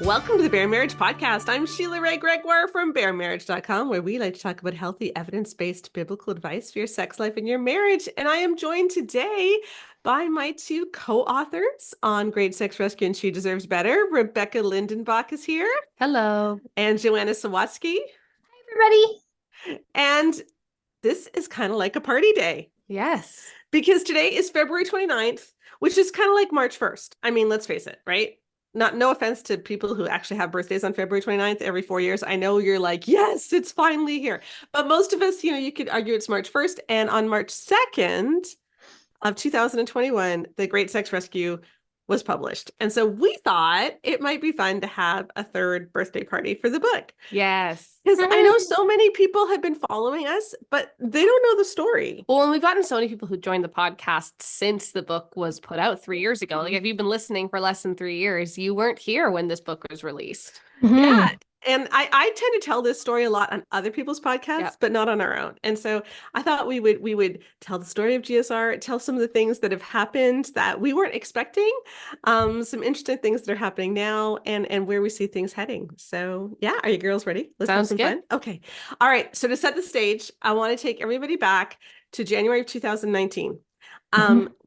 Welcome to the Bare Marriage Podcast. I'm Sheila Ray Gregoire from baremarriage.com, where we like to talk about healthy, evidence-based biblical advice for your sex life and your marriage. And I am joined today by my two co-authors on Great Sex Rescue and She Deserves Better. Rebecca Lindenbach is here. Hello. And Joanna Sawatsky. Hi, everybody. And this is kind of like a party day. Yes. Because today is February 29th, which is kind of like March 1st. I mean, let's face it, right? No offense to people who actually have birthdays on February 29th every 4 years. I know you're like, yes, it's finally here. But most of us, you could argue it's March 1st. And on March 2nd of 2021, the Great Sex Rescue was published. And so we thought it might be fun to have a third birthday party for the book. Yes. Because I know so many people have been following us, but they don't know the story. Well, and we've gotten so many people who joined the podcast since the book was put out 3 years ago. Like, if you've been listening for less than 3 years, you weren't here when this book was released. Yeah. And I tend to tell this story a lot on other people's podcasts, but not on our own. And so I thought we would tell the story of GSR, tell some of the things that have happened that we weren't expecting, some interesting things that are happening now, and where we see things heading. So yeah, are you girls ready? Let's have some fun. Okay. All right. So to set the stage, I want to take everybody back to January of 2019.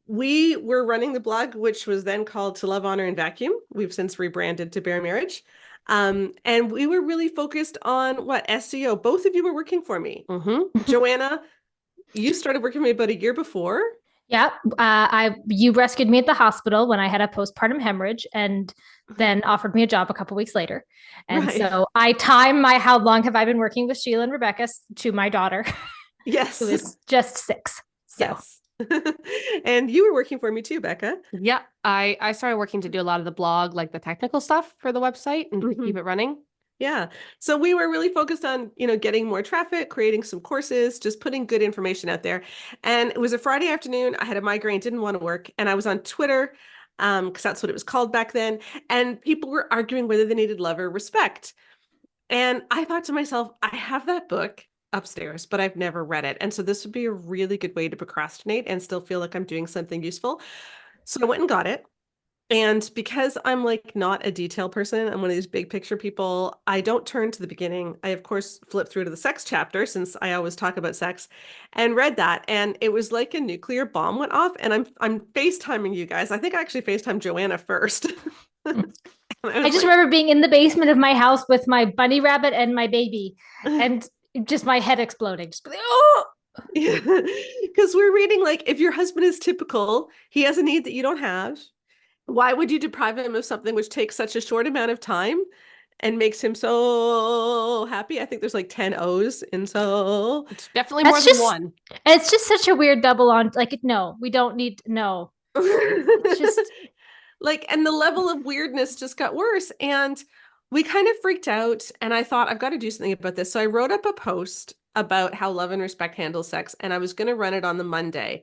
We were running the blog, which was then called To Love, Honor, and Vacuum. We've since rebranded to Bare Marriage. And we were really focused on what SEO. Both of you were working for me. Joanna, you started working for me about a year before. Yeah. You rescued me at the hospital when I had a postpartum hemorrhage and then offered me a job a couple weeks later. And so I time how long have I been working with Sheila and Rebecca to my daughter. Yes. Who is just 6. So. Yes. And you were working for me too, Becca. Yeah. I started working to do a lot of the blog, like the technical stuff for the website and keep it running. Yeah. So we were really focused on, getting more traffic, creating some courses, just putting good information out there. And it was a Friday afternoon. I had a migraine, didn't want to work. And I was on Twitter, because that's what it was called back then. And people were arguing whether they needed love or respect. And I thought to myself, I have that book upstairs, but I've never read it. And so this would be a really good way to procrastinate and still feel like I'm doing something useful. So I went and got it. And because I'm like not a detail person, I'm one of these big picture people, I don't turn to the beginning. I, of course, flip through to the sex chapter since I always talk about sex and read that. And it was like a nuclear bomb went off. And I'm FaceTiming you guys. I think I actually FaceTimed Joanna first. I just remember being in the basement of my house with my bunny rabbit and my baby and just my head exploding. Just like, oh! Because we're reading, like, if your husband is typical, he has a need that you don't have. Why would you deprive him of something which takes such a short amount of time and makes him so happy? I think there's like 10 O's in so. It's definitely more than one. It's just such a weird double on, like, no, we don't need, no. It's just like, and the level of weirdness just got worse. And we kind of freaked out. And I thought, I've got to do something about this. So I wrote up a post about how love and respect handles sex. And I was going to run it on the Monday.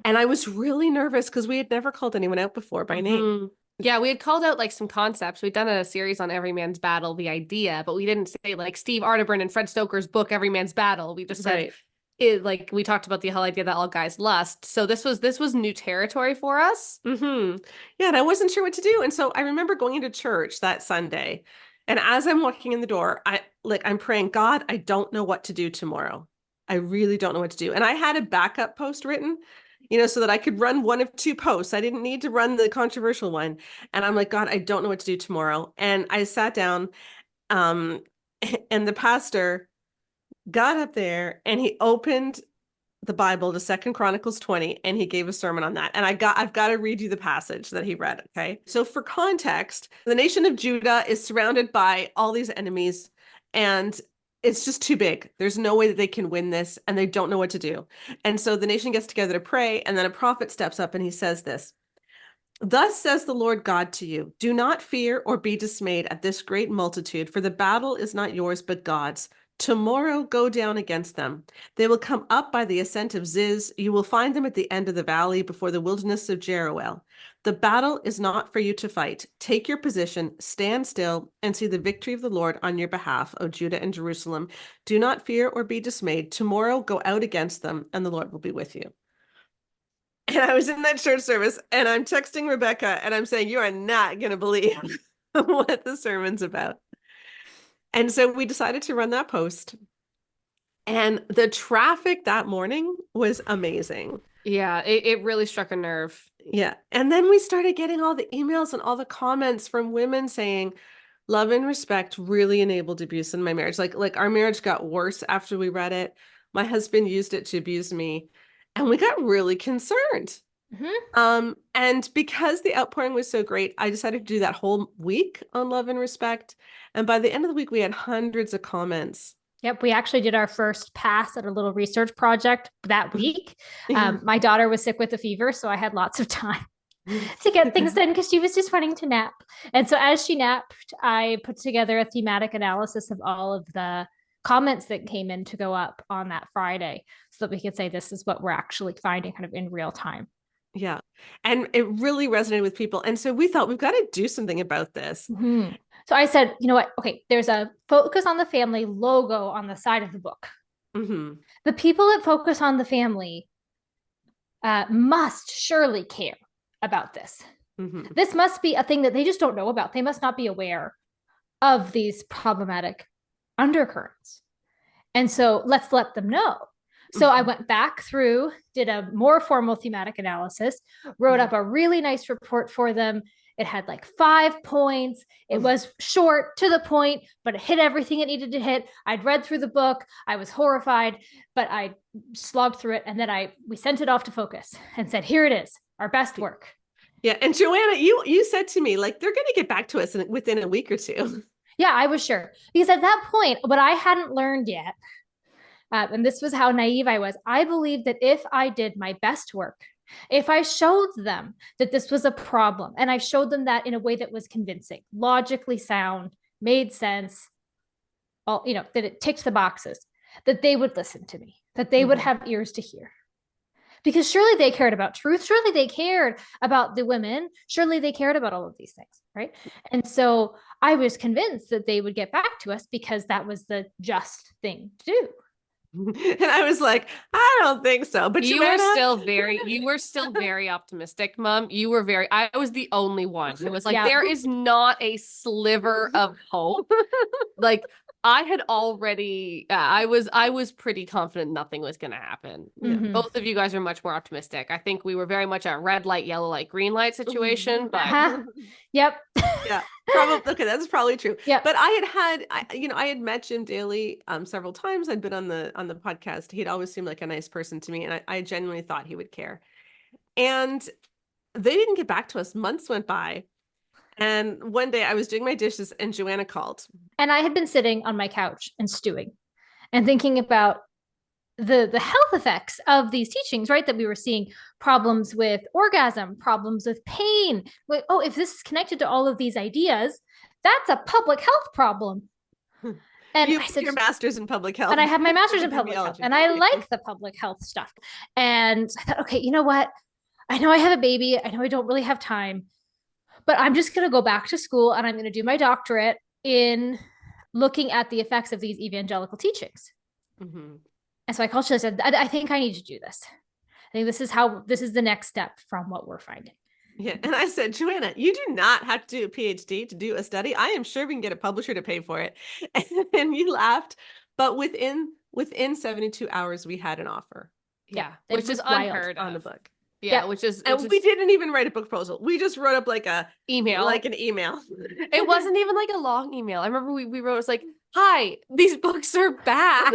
And I was really nervous because we had never called anyone out before by name. Yeah, we had called out like some concepts. We'd done a series on Every Man's Battle, the idea, but we didn't say like Steve Arterburn and Fred Stoker's bok, Every Man's Battle. We just said, like, we talked about the whole idea that all guys lust. So this was new territory for us. Yeah, and I wasn't sure what to do. And so I remember going into church that Sunday. And as I'm walking in the door, I'm praying, God, I don't know what to do tomorrow. I really don't know what to do. And I had a backup post written, so that I could run one of 2 posts. I didn't need to run the controversial one. And I'm like, God, I don't know what to do tomorrow. And I sat down, and the pastor got up there and he opened the Bible to 2 Chronicles 20, and he gave a sermon on that. And I've got to read you the passage that he read. Okay. So for context, the nation of Judah is surrounded by all these enemies, and it's just too big. There's no way that they can win this, and they don't know what to do. And so the nation gets together to pray, and then a prophet steps up and he says this: "Thus says the Lord God to you, do not fear or be dismayed at this great multitude, for the battle is not yours, but God's. Tomorrow go down against them. They will come up by the ascent of Ziz. You will find them at the end of the valley before the wilderness of Jeruel. The battle is not for you to fight. Take your position, stand still, and see the victory of the Lord on your behalf, O Judah and Jerusalem. Do not fear or be dismayed. Tomorrow go out against them, and the Lord will be with you." And I was in that church service, and I'm texting Rebecca, and I'm saying, you are not going to believe what the sermon's about. And so we decided to run that post. And the traffic that morning was amazing. Yeah, it really struck a nerve. Yeah. And then we started getting all the emails and all the comments from women saying, love and respect really enabled abuse in my marriage. Like our marriage got worse after we read it. My husband used it to abuse me, and we got really concerned. And because the outpouring was so great, I decided to do that whole week on love and respect. And by the end of the week, we had hundreds of comments. Yep, we actually did our first pass at a little research project that week. My daughter was sick with a fever, so I had lots of time to get things done because she was just wanting to nap. And so as she napped, I put together a thematic analysis of all of the comments that came in to go up on that Friday so that we could say this is what we're actually finding kind of in real time. Yeah. And it really resonated with people. And so we thought we've got to do something about this. So I said, you know what? Okay, there's a focus on the family logo on the side of the book. The people that focus on the family must surely care about this. This must be a thing that they just don't know about. They must not be aware of these problematic undercurrents. And so let's let them know. So I went back through, did a more formal thematic analysis, wrote up a really nice report for them. It had like 5 points. It was short, to the point, but it hit everything it needed to hit. I'd read through the book. I was horrified, but I slogged through it. And then we sent it off to Focus and said, here it is, our best work. Yeah. And Joanna, you said to me, like, they're going to get back to us within a week or two. Yeah, I was sure. Because at that point, what I hadn't learned yet, and this was how naive I was, I believed that if I did my best work, if I showed them that this was a problem, and I showed them that in a way that was convincing, logically sound, made sense, all, that it ticked the boxes, that they would listen to me, that they would have ears to hear. Because surely they cared about truth. Surely they cared about the women. Surely they cared about all of these things, right? And so I was convinced that they would get back to us because that was the just thing to do. And I was like, I don't think so. But you were still very optimistic, Mom. I was the only one who was like, there is not a sliver of hope. Like, I had already, I was pretty confident nothing was going to happen. Both of you guys are much more optimistic. I think we were very much a red light, yellow light, green light situation. But Yep. Yeah, probably. Okay, that's probably true. Yeah. But I had met Jim Daly several times. I'd been on the podcast. He'd always seemed like a nice person to me, and I genuinely thought he would care. And they didn't get back to us. Months went by. And one day I was doing my dishes and Joanna called. And I had been sitting on my couch and stewing and thinking about the health effects of these teachings, right? That we were seeing problems with orgasm, problems with pain. Like, oh, if this is connected to all of these ideas, that's a public health problem. And I said, your master's in public health. And I have my master's in public health. And I like the public health stuff. And I thought, okay, you know what? I know I have a baby. I know I don't really have time. But I'm just going to go back to school and I'm going to do my doctorate in looking at the effects of these evangelical teachings. And so I called Sheila and said, I think I need to do this. I think this is the next step from what we're finding. Yeah. And I said, Joanna, you do not have to do a PhD to do a study. I am sure we can get a publisher to pay for it. And you laughed. But within 72 hours, we had an offer. Yeah. Which is unheard of. On the book. Yeah, we didn't even write a book proposal. We just wrote up like an email. It wasn't even like a long email. I remember we wrote, it was like, hi, these books are bad.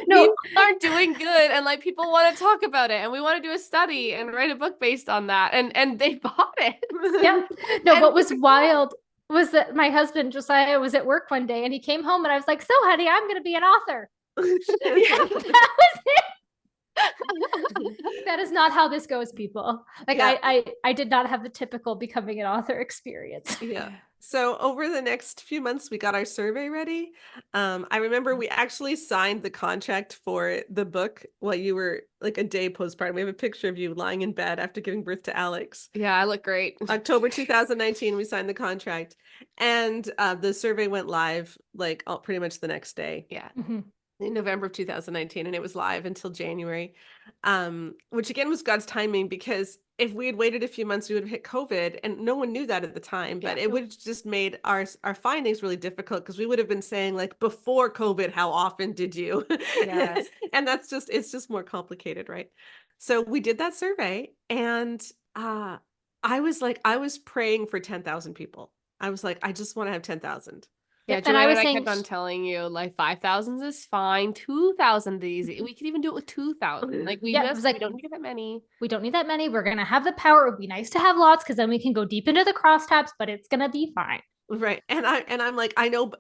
No, aren't doing good. And like, people want to talk about it and we want to do a study and write a book based on that. And they bought it. Yeah. No, what was wild was that my husband, Josiah, was at work one day and he came home and I was like, so honey, I'm going to be an author. That was it. That is not how this goes, people. Like, yeah. I did not have the typical becoming an author experience. Yeah. So over the next few months, we got our survey ready. I remember we actually signed the contract for the book while you were like a day postpartum. We have a picture of you lying in bed after giving birth to Alex. Yeah, I look great. October 2019, we signed the contract, and the survey went live like pretty much the next day. Yeah. In November of 2019, and it was live until January, which again was God's timing, because if we had waited a few months, we would have hit COVID, and no one knew that at the time, but it would have just made our findings really difficult, because we would have been saying, like, before COVID, how often did you? Yes. And it's just more complicated, right? So we did that survey, and I was praying for 10,000 people. I was like, I just want to have 10,000. Yeah, And I Joanna was and I saying, kept on telling you, like, 5,000 is fine, 2,000 is easy. We could even do it with 2,000. Like, yeah, I was like, we don't need that many. We don't need that many. We're going to have the power. It would be nice to have lots, because then we can go deep into the crosstabs, but it's going to be fine. Right. I'm like, I know,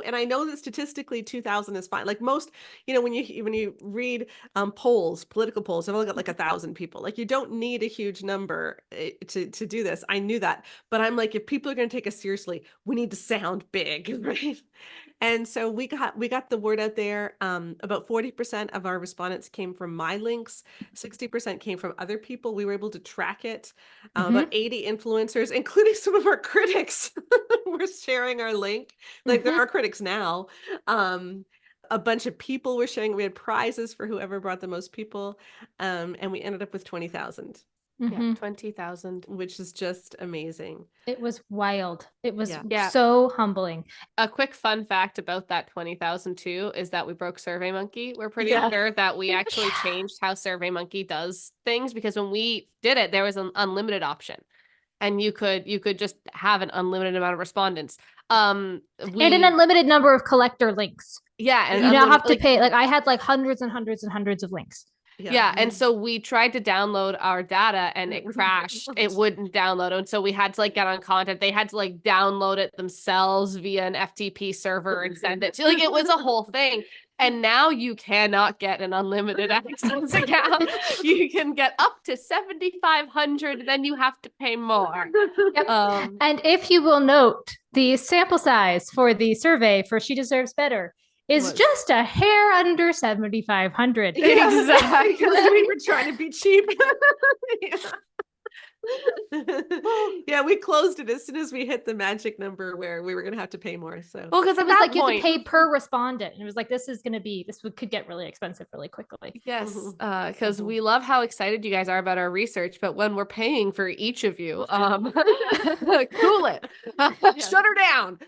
and I know that statistically 2000 is fine. Like most, when you read polls, political polls, they've only got like 1,000 people. Like you don't need a huge number to do this. I knew that. But I'm like, if people are going to take us seriously, we need to sound big, right? And so we got the word out there. About 40% of our respondents came from my links, 60% came from other people. We were able to track it. About 80 influencers, including some of our critics, were sharing our link. Like there are critics now. A bunch of people were sharing. We had prizes for whoever brought the most people. And we ended up with 20,000. Yeah, 20,000. Which is just amazing. It was wild. It was Yeah. so humbling. A quick fun fact about that 20,000 too is that we broke SurveyMonkey. We're pretty sure that we actually changed how SurveyMonkey does things, because when we did it, there was an unlimited option, and you could just have an unlimited amount of respondents. And an unlimited number of collector links. Yeah, and you now have to pay. Like I had like hundreds and hundreds and hundreds of links. Yeah. And so we tried to download our data and it crashed. It wouldn't download. And so we had to like get on content. They had to like download it themselves via an FTP server and send it to, like, it was a whole thing. And now you cannot get an unlimited access account. You can get up to 7,500, then you have to pay more. Yep. And if you will note, the sample size for the survey for She Deserves Better is just a hair under 7,500. Exactly. We were trying to be cheap. Yeah, we closed it as soon as we hit the magic number where we were going to have to pay more. So, well, because it was like you have to pay per respondent, and it was like this could get really expensive really quickly. Yes, because we love how excited you guys are about our research, but when we're paying for each of you, cool it, shut her down.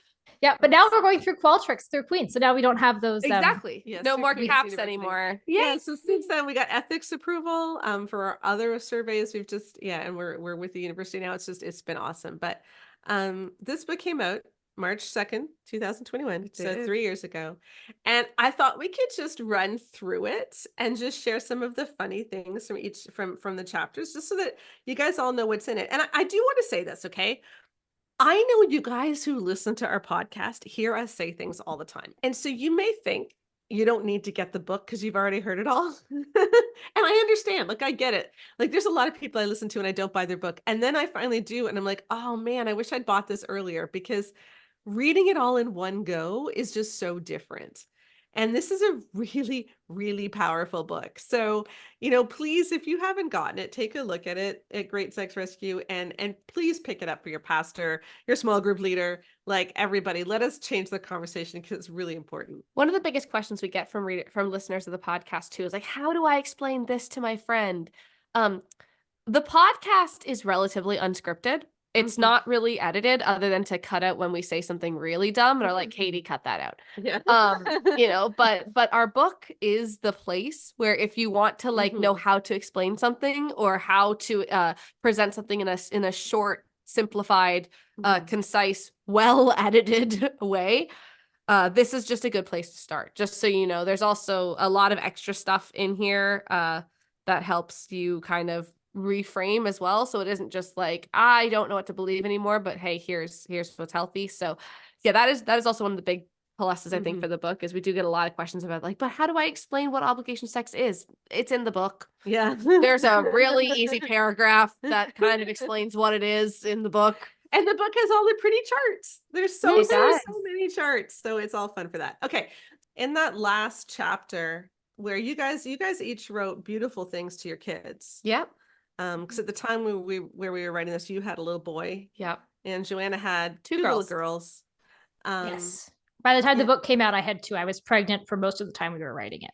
Yeah, but now we're going through Qualtrics through Queen's, so now we don't have those. Exactly. No more caps anymore. Yeah. So since then we got ethics approval for our other surveys. We've just and we're with the university now. It's been awesome. But this book came out March 2nd, 2021, so 3 years ago, and I thought we could just run through it and just share some of the funny things from the chapters, just so that you guys all know what's in it. And I do want to say this, okay? I know you guys who listen to our podcast hear us say things all the time. And so you may think you don't need to get the book because you've already heard it all. And I understand. Like, I get it. Like, there's a lot of people I listen to and I don't buy their book. And then I finally do. And I'm like, oh man, I wish I'd bought this earlier, because reading it all in one go is just so different. And this is a really, really powerful book. So, please, if you haven't gotten it, take a look at it at Great Sex Rescue, and please pick it up for your pastor, your small group leader, like everybody. Let us change the conversation, because it's really important. One of the biggest questions we get from listeners of the podcast too is like, how do I explain this to my friend? The podcast is relatively unscripted. It's not really edited, other than to cut out when we say something really dumb and are like, Katie, cut that out. Yeah. But our book is the place where if you want to like know how to explain something or how to present something in a short, simplified, concise, well edited way, this is just a good place to start. Just so you know, there's also a lot of extra stuff in here that helps you kind of reframe as well, so it isn't just like, I don't know what to believe anymore, but hey, here's what's healthy. So yeah, that is also one of the big pluses I think for the book, is we do get a lot of questions about like, but how do I explain what obligation sex is? It's in the book. Yeah. There's a really easy paragraph that kind of explains what it is in the book, and the book has all the pretty charts. There's so many charts, so it's all fun for that. Okay, in that last chapter where you guys each wrote beautiful things to your kids. Yep. Because at the time where we were writing this, you had a little boy. Yep. And Joanna had two little girls. Yes. By the time the book came out, I had two. I was pregnant for most of the time we were writing it.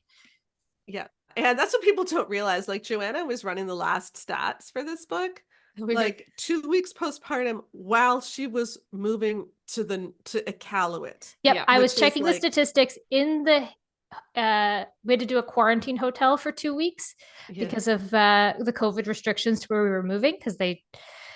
Yeah. And that's what people don't realize. Like Joanna was running the last stats for this book, like 2 weeks postpartum while she was moving to Iqaluit. Yep. Yeah. I was which is checking the like- statistics in the we had to do a quarantine hotel for 2 weeks Yeah. because of the COVID restrictions to where we were moving. Because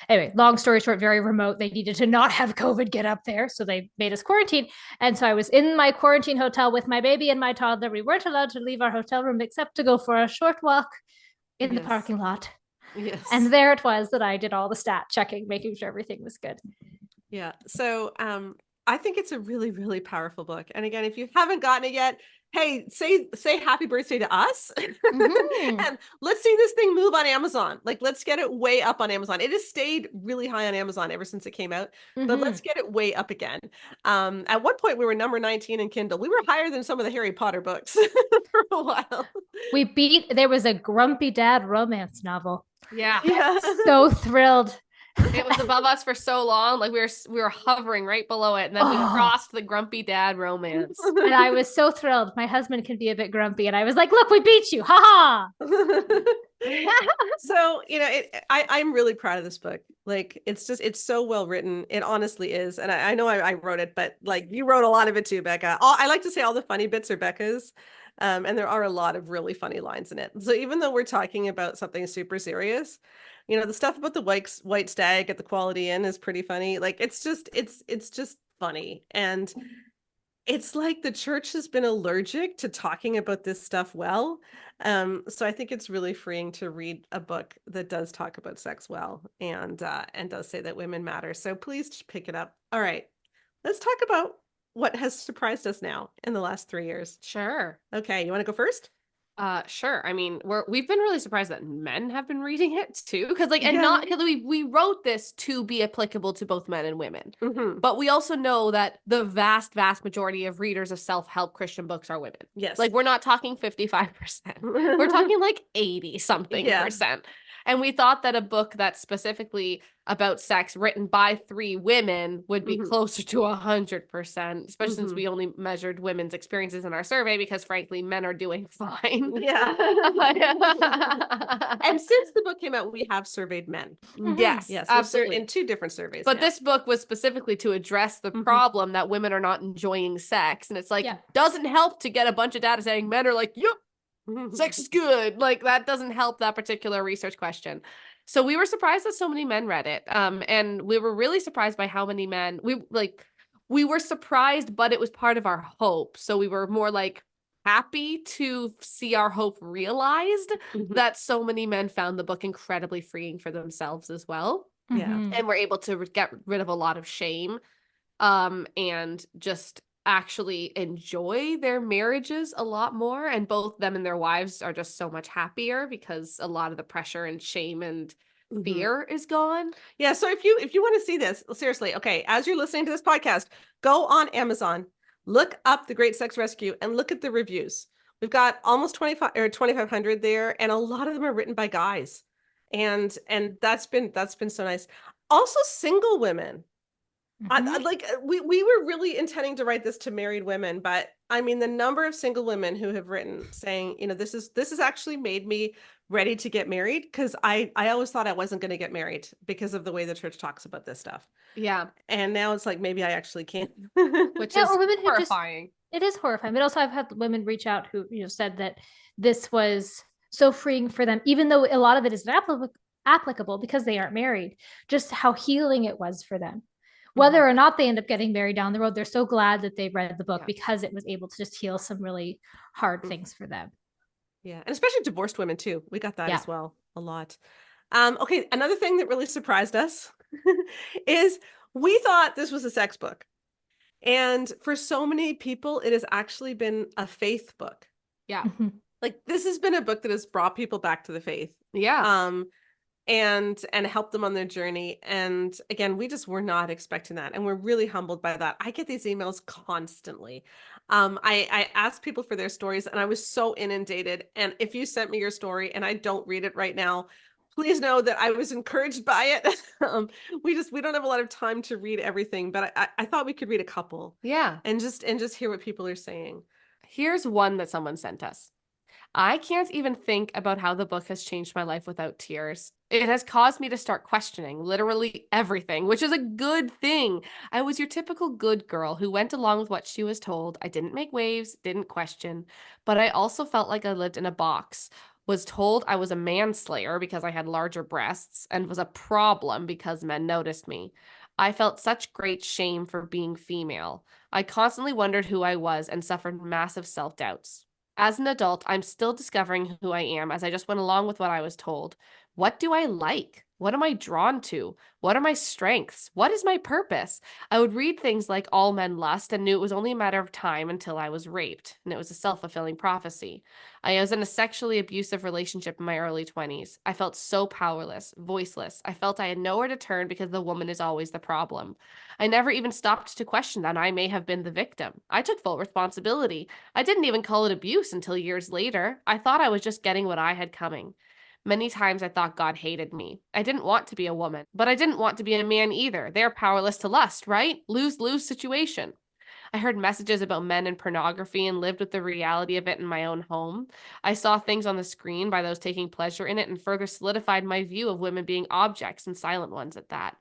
anyway, long story short, very remote. They needed to not have COVID get up there, so they made us quarantine. And so I was in my quarantine hotel with my baby and my toddler. We weren't allowed to leave our hotel room except to go for a short walk in the Yes. parking lot. Yes. And there it was that I did all the stat checking, making sure everything was good. Yeah. So I think it's a really, really powerful book. And again, if you haven't gotten it yet, hey, say happy birthday to us. And let's see this thing move on Amazon. Like, let's get it way up on Amazon. It has stayed really high on Amazon ever since it came out, but let's get it way up again. At one point we were number 19 in Kindle. We were higher than some of the Harry Potter books for a while. There was a Grumpy Dad romance novel. Yeah. So thrilled. It was above us for so long. Like we were hovering right below it. And then we crossed the Grumpy Dad romance. And I was so thrilled. My husband can be a bit grumpy. And I was like, look, we beat you. Ha ha. So, I'm really proud of this book. Like, it's so well written. It honestly is. And I know I wrote it, but like you wrote a lot of it too, Becca. I like to say all the funny bits are Becca's. And there are a lot of really funny lines in it. So even though we're talking about something super serious, the stuff about the white stag at the Quality Inn is pretty funny. Like, it's just funny. And it's like the church has been allergic to talking about this stuff well. So I think it's really freeing to read a book that does talk about sex well and does say that women matter. So please pick it up. All right, let's talk about what has surprised us now in the last 3 years. Sure. Okay, you want to go first? Sure. I mean, we've been really surprised that men have been reading it too, because not because we wrote this to be applicable to both men and women, but we also know that the vast majority of readers of self-help Christian books are women. Yes, like we're not talking 55%, we're talking like 80 something percent. And we thought that a book that's specifically about sex written by 3 women would be closer to 100%, especially since we only measured women's experiences in our survey because frankly, men are doing fine. Yeah. And since the book came out, we have surveyed men. Yes, absolutely. In 2 different surveys. But this book was specifically to address the problem that women are not enjoying sex. And it's like, doesn't help to get a bunch of data saying men are like, yep, sex is good. Like that doesn't help that particular research question. So we were surprised that so many men read it. And we were really surprised by how many men we were surprised, but it was part of our hope. So we were more like happy to see our hope realized that so many men found the book incredibly freeing for themselves as well. Yeah. And we're able to get rid of a lot of shame and just actually enjoy their marriages a lot more, and both them and their wives are just so much happier because a lot of the pressure and shame and fear is gone. Yeah, so if you want to see this, seriously, okay, as you're listening to this podcast, go on Amazon, look up the Great Sex Rescue and look at the reviews. We've got almost 2,500 there, and a lot of them are written by guys. And that's been so nice. Also single women. We were really intending to write this to married women, but I mean the number of single women who have written saying, this has actually made me ready to get married, because I always thought I wasn't going to get married because of the way the church talks about this stuff. Yeah. And now it's like maybe I actually can. Which is or women who horrifying. It is horrifying. But also I've had women reach out who said that this was so freeing for them, even though a lot of it is applicable because they aren't married, just how healing it was for them. Whether or not they end up getting married down the road, they're so glad that they read the book because it was able to just heal some really hard things for them. Yeah. And especially divorced women too. We got that as well a lot. Okay. Another thing that really surprised us is we thought this was a sex book. And for so many people, it has actually been a faith book. Yeah. Like this has been a book that has brought people back to the faith. Yeah. And help them on their journey. And again, we just were not expecting that. And we're really humbled by that. I get these emails constantly. I ask people for their stories and I was so inundated. And if you sent me your story and I don't read it right now, please know that I was encouraged by it. We don't have a lot of time to read everything, but I thought we could read a couple. Yeah. And just hear what people are saying. Here's one that someone sent us. I can't even think about how the book has changed my life without tears. It has caused me to start questioning literally everything, which is a good thing. I was your typical good girl who went along with what she was told. I didn't make waves, didn't question, but I also felt like I lived in a box. Was told I was a manslayer because I had larger breasts and was a problem because men noticed me. I felt such great shame for being female. I constantly wondered who I was and suffered massive self-doubts. As an adult, I'm still discovering who I am as I just went along with what I was told. What do I like? What am I drawn to? What are my strengths? What is my purpose? I would read things like all men lust and knew it was only a matter of time until I was raped, and it was a self-fulfilling prophecy. I was in a sexually abusive relationship in my early 20s. I felt so powerless, voiceless. I felt I had nowhere to turn because the woman is always the problem. I never even stopped to question that I may have been the victim. I took full responsibility. I didn't even call it abuse until years later. I thought I was just getting what I had coming. Many times I thought God hated me. I didn't want to be a woman, but I didn't want to be a man either. They're powerless to lust, right? Lose-lose situation. I heard messages about men and pornography and lived with the reality of it in my own home. I saw things on the screen by those taking pleasure in it and further solidified my view of women being objects and silent ones at that.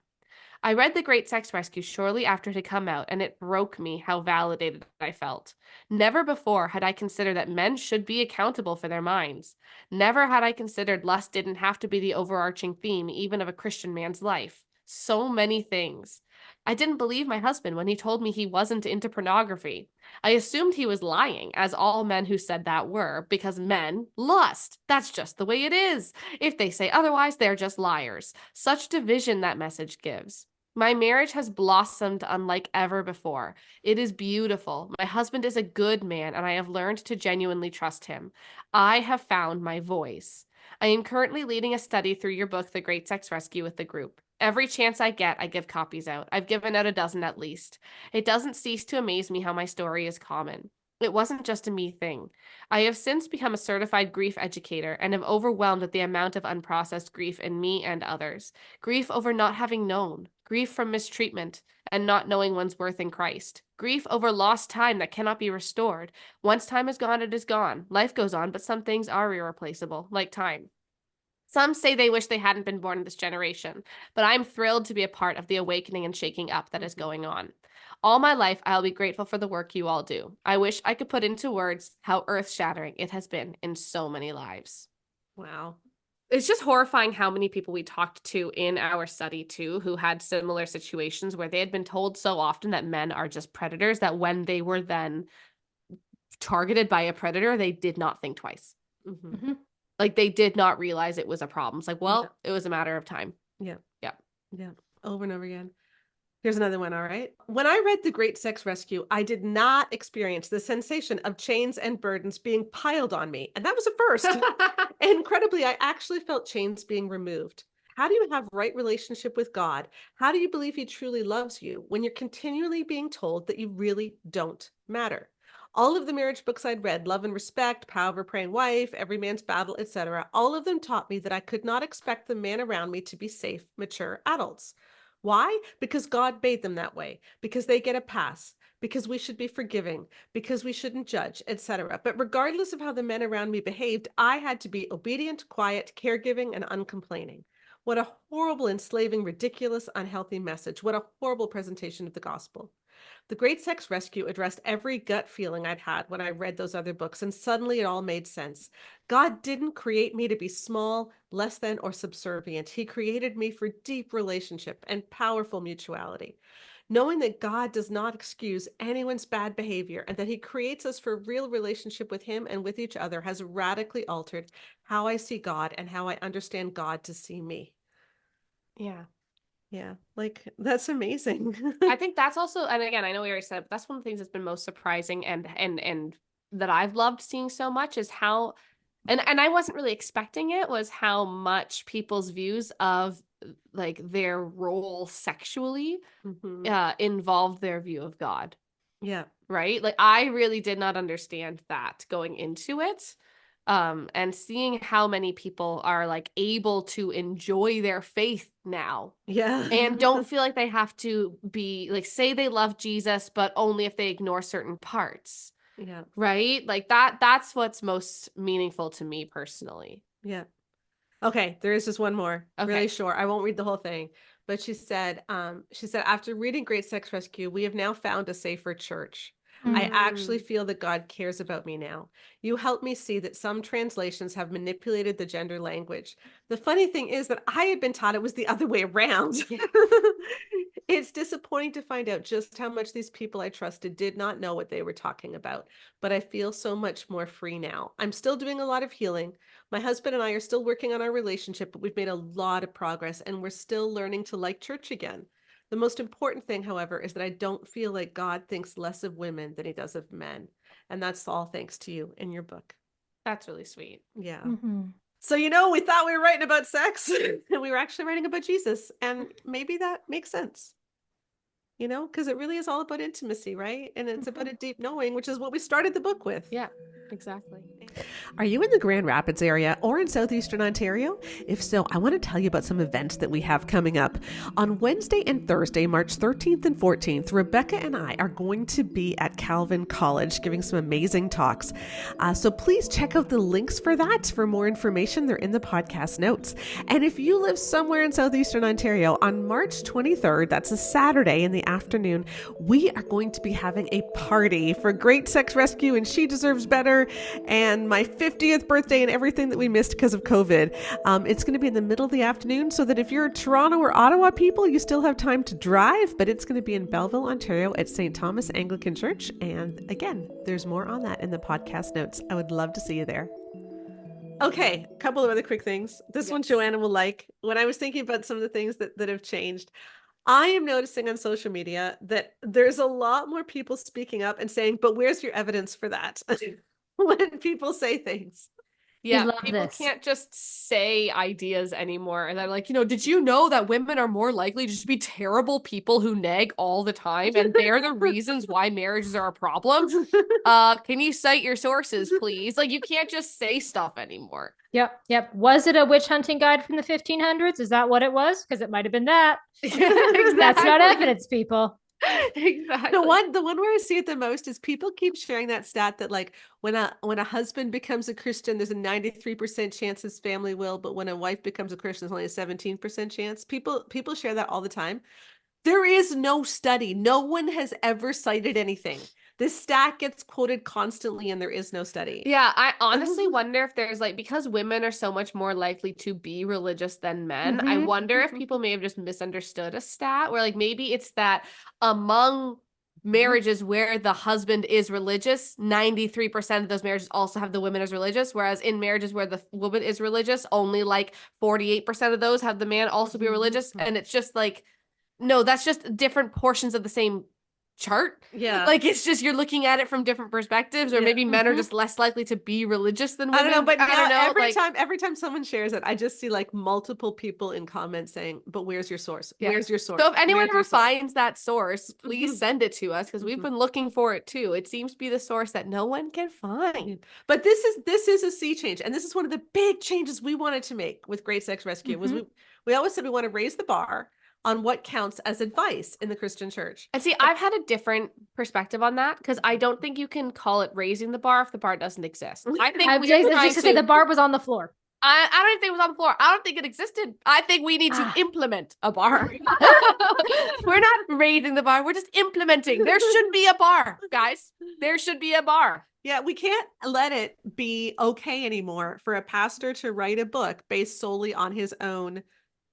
I read The Great Sex Rescue shortly after it had come out, and it broke me how validated I felt. Never before had I considered that men should be accountable for their minds. Never had I considered lust didn't have to be the overarching theme, even of a Christian man's life. So many things. I didn't believe my husband when he told me he wasn't into pornography. I assumed he was lying, as all men who said that were, because men lust. That's just the way it is. If they say otherwise, they're just liars. Such division that message gives. My marriage has blossomed unlike ever before. It is beautiful. My husband is a good man, and I have learned to genuinely trust him. I have found my voice. I am currently leading a study through your book, The Great Sex Rescue, with the group. Every chance I get, I give copies out. I've given out a dozen at least. It doesn't cease to amaze me how my story is common. It wasn't just a me thing. I have since become a certified grief educator and am overwhelmed at the amount of unprocessed grief in me and others. Grief over not having known, grief from mistreatment and not knowing one's worth in Christ, grief over lost time that cannot be restored. Once time is gone, it is gone. Life goes on, but some things are irreplaceable, like time. Some say they wish they hadn't been born in this generation, but I'm thrilled to be a part of the awakening and shaking up that is going on. All my life, I'll be grateful for the work you all do. I wish I could put into words how earth-shattering it has been in so many lives. Wow. It's just horrifying how many people we talked to in our study too who had similar situations where they had been told so often that men are just predators that when they were then targeted by a predator, they did not think twice. Mm-hmm. Mm-hmm. Like they did not realize it was a problem. It's like, well, it was a matter of time. Yeah. Yeah. Yeah. Over and over again. Here's another one, all right? When I read The Great Sex Rescue, I did not experience the sensation of chains and burdens being piled on me. And that was a first. Incredibly, I actually felt chains being removed. How do you have right relationship with God? How do you believe he truly loves you when you're continually being told that you really don't matter? All of the marriage books I'd read, Love and Respect, Power of a Praying Wife, Every Man's Battle, etc., all of them taught me that I could not expect the men around me to be safe, mature adults. Why? Because God made them that way, because they get a pass, because we should be forgiving, because we shouldn't judge, etc. But regardless of how the men around me behaved, I had to be obedient, quiet, caregiving, and uncomplaining. What a horrible, enslaving, ridiculous, unhealthy message. What a horrible presentation of the gospel. The Great Sex Rescue addressed every gut feeling I'd had when I read those other books, and suddenly it all made sense. God didn't create me to be small, less than, or subservient. He created me for deep relationship and powerful mutuality. Knowing that God does not excuse anyone's bad behavior and that he creates us for real relationship with him and with each other has radically altered how I see God and how I understand God to see me. Yeah. Yeah, like that's amazing. I think that's also, and again, I know we already said it, but that's one of the things that's been most surprising and that I've loved seeing so much is how, and I wasn't really expecting it, was how much people's views of like their role sexually involved their view of God. Yeah. Right? Like I really did not understand that going into it. And seeing how many people are like able to enjoy their faith now. Yeah. And don't feel like they have to be like, say they love Jesus, but only if they ignore certain parts. Yeah. Right? Like that's what's most meaningful to me personally. Yeah. Okay, there is just one more, Okay. really short. I won't read the whole thing, but she said, after reading Great Sex Rescue, we have now found a safer church. I actually feel that God cares about me now. You helped me see that some translations have manipulated the gender language. The funny thing is that I had been taught it was the other way around. It's disappointing to find out just how much these people I trusted did not know what they were talking about, but I feel so much more free now. I'm still doing a lot of healing. My husband and I are still working on our relationship, but we've made a lot of progress and we're still learning to like church again. The most important thing, however, is that I don't feel like God thinks less of women than he does of men. And that's all thanks to you in your book. That's really sweet. Yeah. Mm-hmm. So, we thought we were writing about sex and we were actually writing about Jesus. And maybe that makes sense, because it really is all about intimacy, right? And it's about a deep knowing, which is what we started the book with. Yeah, exactly. Are you in the Grand Rapids area or in southeastern Ontario? If so, I want to tell you about some events that we have coming up. On Wednesday and Thursday, March 13th and 14th, Rebecca and I are going to be at Calvin College giving some amazing talks. So please check out the links for that. For more information, they're in the podcast notes. And if you live somewhere in southeastern Ontario, on March 23rd, that's a Saturday in the afternoon, we are going to be having a party for Great Sex Rescue and She Deserves Better, and my 50th birthday and everything that we missed because of COVID. It's going to be in the middle of the afternoon so that if you're Toronto or Ottawa people, you still have time to drive, but it's going to be in Belleville, Ontario at St. Thomas Anglican Church. And again, there's more on that in the podcast notes. I would love to see you there. Okay, a couple of other quick things. This one Joanna will like. When I was thinking about some of the things that have changed, I am noticing on social media that there's a lot more people speaking up and saying, but where's your evidence for that? When people say things. Yeah, love people this. can't just say ideas anymore. And they're like, did you know that women are more likely to just be terrible people who nag all the time? And they're the reasons why marriages are a problem? Can you cite your sources, please? Like, you can't just say stuff anymore. Yep. Was it a witch hunting guide from the 1500s? Is that what it was? Because it might have been that. Exactly. That's not evidence, people. Exactly. The one where I see it the most is people keep sharing that stat that like when a husband becomes a Christian, there's a 93% chance his family will, but when a wife becomes a Christian, there's only a 17% chance. People share that all the time. There is no study. No one has ever cited anything. This stat gets quoted constantly and there is no study. Yeah, I honestly wonder if there's because women are so much more likely to be religious than men, I wonder if people may have just misunderstood a stat where maybe it's that among marriages where the husband is religious, 93% of those marriages also have the women as religious, whereas in marriages where the woman is religious, only 48% of those have the man also be religious. And it's just no, that's just different portions of the same chart. Yeah. It's just you're looking at it from different perspectives, or maybe men are just less likely to be religious than women. I don't know, but I don't know. every time someone shares it, I just see multiple people in comments saying, but where's your source? Yeah. Where's your source? So if anyone ever finds that source, please send it to us because we've been looking for it too. It seems to be the source that no one can find. But this is a sea change. And this is one of the big changes we wanted to make with Great Sex Rescue was we always said we want to raise the bar on what counts as advice in the Christian church. And see, I've had a different perspective on that because I don't think you can call it raising the bar if the bar doesn't exist. I think the bar was on the floor. I don't even think it was on the floor. I don't think it existed. I think we need to implement a bar. We're not raising the bar. We're just implementing. There should be a bar, guys. There should be a bar. Yeah, we can't let it be okay anymore for a pastor to write a book based solely on his own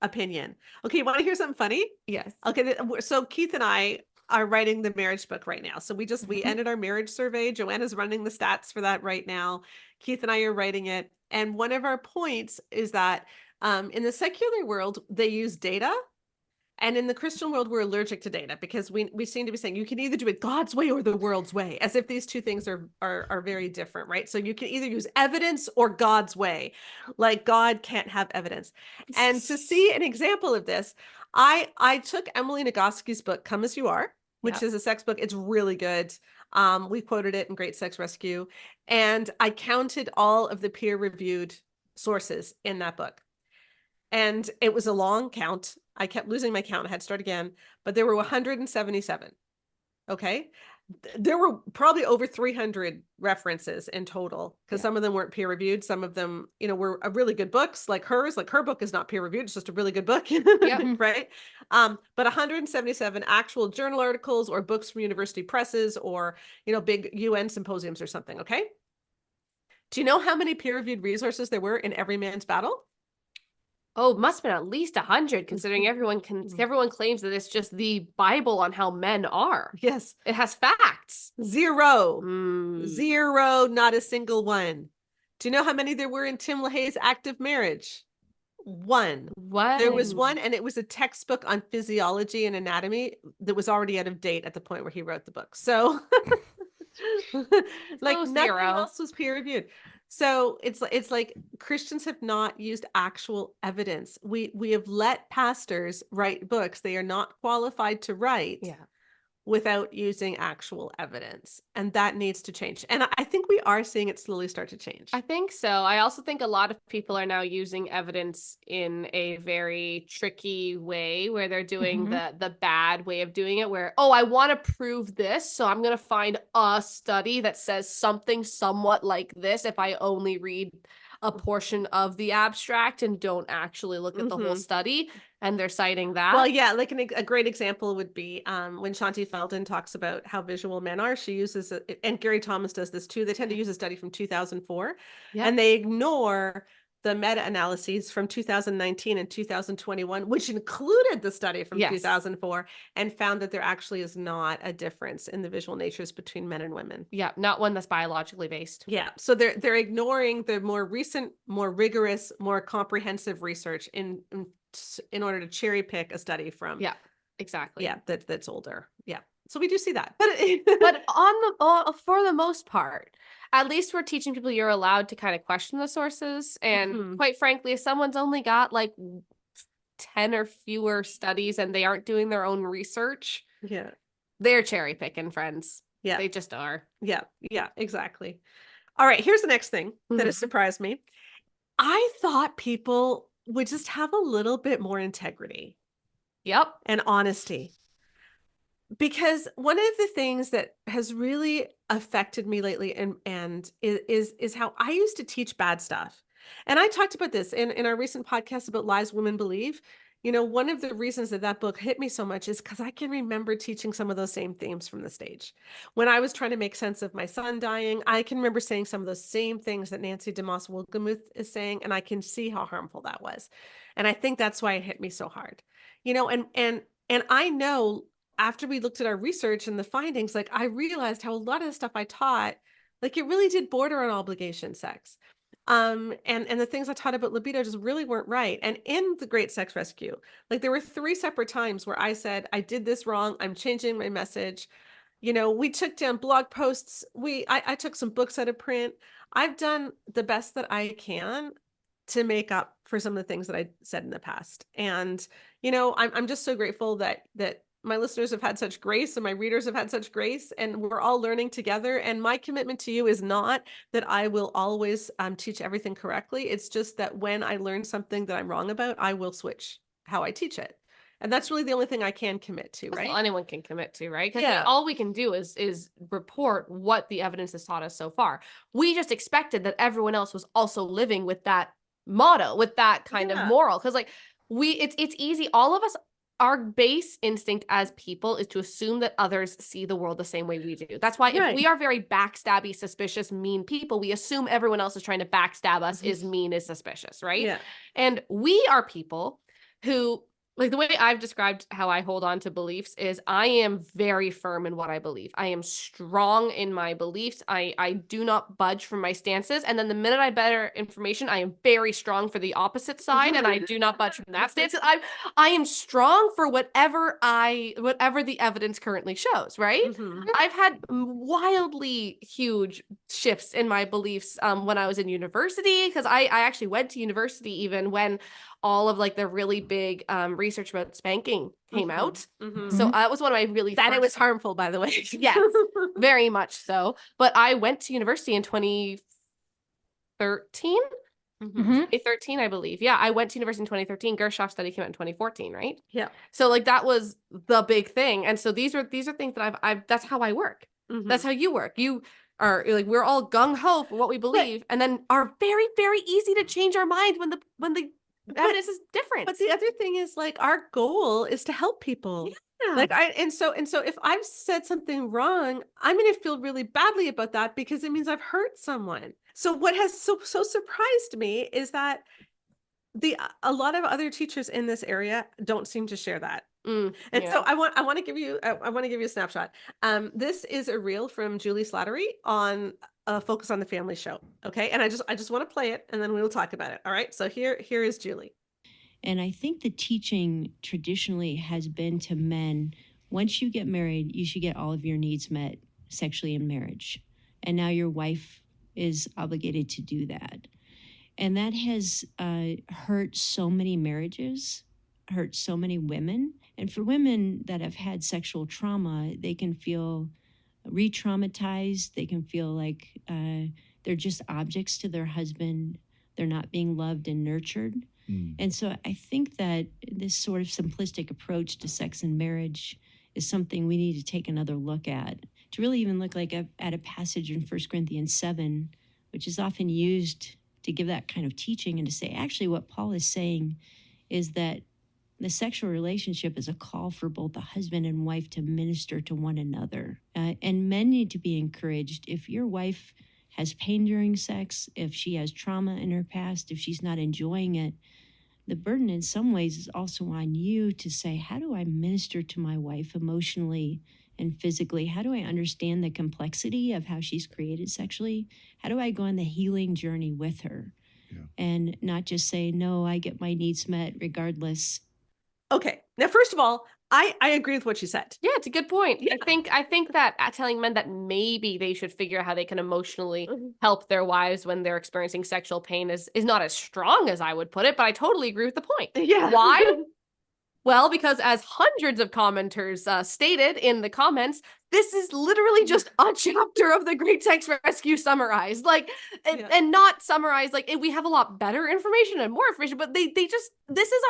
opinion. Okay, you want to hear something funny? Yes. Okay, so Keith and I are writing the marriage book right now. So we ended our marriage survey. Joanna's running the stats for that right now. Keith and I are writing it. And one of our points is that in the secular world, they use data. And in the Christian world, we're allergic to data because we seem to be saying you can either do it God's way or the world's way, as if these two things are very different, right? So you can either use evidence or God's way. Like God can't have evidence. And to see an example of this, I took Emily Nagoski's book, Come As You Are, which is a sex book. It's really good. We quoted it in Great Sex Rescue. And I counted all of the peer-reviewed sources in that book. And it was a long count. I kept losing my count. I had to start again, but there were 177. Okay. there were probably over 300 references in total, because some of them weren't peer reviewed. Some of them, were really good books, like hers. Like her book is not peer reviewed; it's just a really good book, right? But 177 actual journal articles or books from university presses or big UN symposiums or something. Okay. Do you know how many peer reviewed resources there were in Every Man's Battle? Oh, it must have been at least 100, considering everyone claims that it's just the Bible on how men are. Yes. It has facts. Zero. Mm. Zero, not a single one. Do you know how many there were in Tim LaHaye's Active Marriage? One. What? There was one, and it was a textbook on physiology and anatomy that was already out of date at the point where he wrote the book. So like nothing else was peer reviewed. So it's like Christians have not used actual evidence. We have let pastors write books they are not qualified to write without using actual evidence. And that needs to change. And I think we are seeing it slowly start to change. I think so. I also think a lot of people are now using evidence in a very tricky way, where they're doing the bad way of doing it, where, I want to prove this, so I'm going to find a study that says something somewhat like this if I only read a portion of the abstract and don't actually look at the whole study. And they're citing that. Well, yeah, like a great example would be when Shanti Feldon talks about how visual men are. She uses, and Gary Thomas does this too. They tend to use a study from 2004, and they ignore the meta-analyses from 2019 and 2021, which included the study from 2004, and found that there actually is not a difference in the visual natures between men and women. Yeah, not one that's biologically based. Yeah, so they're ignoring the more recent, more rigorous, more comprehensive research in order to cherry pick a study from. Yeah, exactly. Yeah, that's older. Yeah, so we do see that, but for the most part, at least we're teaching people you're allowed to kind of question the sources. And quite frankly, if someone's only got like 10 or fewer studies and they aren't doing their own research, they're cherry picking, friends. Yeah, they just are. Yeah, exactly. All right, here's the next thing that has surprised me. I thought people would just have a little bit more integrity. Yep. And honesty. Because one of the things that has really affected me lately and is how I used to teach bad stuff. And I talked about this in our recent podcast about Lies Women Believe. One of the reasons that book hit me so much is because I can remember teaching some of those same themes from the stage. When I was trying to make sense of my son dying, I can remember saying some of those same things that Nancy DeMoss Wolgemuth is saying, and I can see how harmful that was. And I think that's why it hit me so hard. And I know after we looked at our research and the findings, like I realized how a lot of the stuff I taught, like it really did border on obligation sex. And the things I taught about libido just really weren't right. And in the Great Sex Rescue, like there were 3 separate times where I said, I did this wrong. I'm changing my message. We took down blog posts. I took some books out of print. I've done the best that I can to make up for some of the things that I said in the past. And, I'm just so grateful that my listeners have had such grace and my readers have had such grace, and we're all learning together. And my commitment to you is not that I will always teach everything correctly. It's just that when I learn something that I'm wrong about, I will switch how I teach it. And that's really the only thing I can commit to, right? That's all anyone can commit to, right? Because all we can do is report what the evidence has taught us so far. We just expected that everyone else was also living with that motto, with that kind of moral. Because like it's easy. All of us, our base instinct as people is to assume that others see the world the same way we do. That's why if we are very backstabby, suspicious, mean people, we assume everyone else is trying to backstab us, is mean, is suspicious, right? Yeah. And we are people who, like the way I've described how I hold on to beliefs is I am very firm in what I believe. I am strong in my beliefs. I do not budge from my stances. And then the minute I better information, I am very strong for the opposite side, and I do not budge from that stance. I am strong for whatever the evidence currently shows, right? I've had wildly huge shifts in my beliefs when I was in university, because I actually went to university even when all of like the really big research about spanking came out. So that was one of my really it was harmful, by the way. Yes, very much so. But I went to university in 2013. 2013, I believe. Yeah, I went to university in 2013. Gershoff's study came out in 2014, right? Yeah. So like that was the big thing. And so these are things that I've that's how I work. That's how you work. You are like, we're all gung-ho for what we believe, and then are very, very easy to change our mind when the evidence is different. But the other thing is, like, our goal is to help people. Yeah. Like, and so if I've said something wrong, I'm going to feel really badly about that because it means I've hurt someone. So what has so surprised me is that a lot of other teachers in this area don't seem to share that. And so I want to give you a snapshot. This is a reel from Juli Slattery on Focus on the Family show. Okay. And I just want to play it and then we will talk about it. All right. So here is Juli. And I think the teaching traditionally has been to men, once you get married, you should get all of your needs met sexually in marriage. And now your wife is obligated to do that. And that has hurt so many marriages, hurt so many women. And for women that have had sexual trauma, they can feel re-traumatized. They can feel like they're just objects to their husband. They're not being loved and nurtured. And so I think that this sort of simplistic approach to sex and marriage is something we need to take another look at, to really even look like at a passage in 1 Corinthians 7, which is often used to give that kind of teaching and to say, actually, what Paul is saying is that the sexual relationship is a call for both the husband and wife to minister to one another. And men need to be encouraged. If your wife has pain during sex, if she has trauma in her past, if she's not enjoying it, the burden in some ways is also on you to say, how do I minister to my wife emotionally and physically? How do I understand the complexity of how she's created sexually? How do I go on the healing journey with her? Yeah. And not just say, no, I get my needs met regardless. Okay. Now, first of all, I agree with what she said. Yeah, it's a good point. Yeah. I think that telling men that maybe they should figure out how they can emotionally help their wives when they're experiencing sexual pain is not as strong as I would put it, but I totally agree with the point. Yeah. Why? Well, because as hundreds of commenters stated in the comments, this is literally just a chapter of the Great Sex Rescue summarized, and not summarized. Like, we have a lot better information and more information, but they just, this is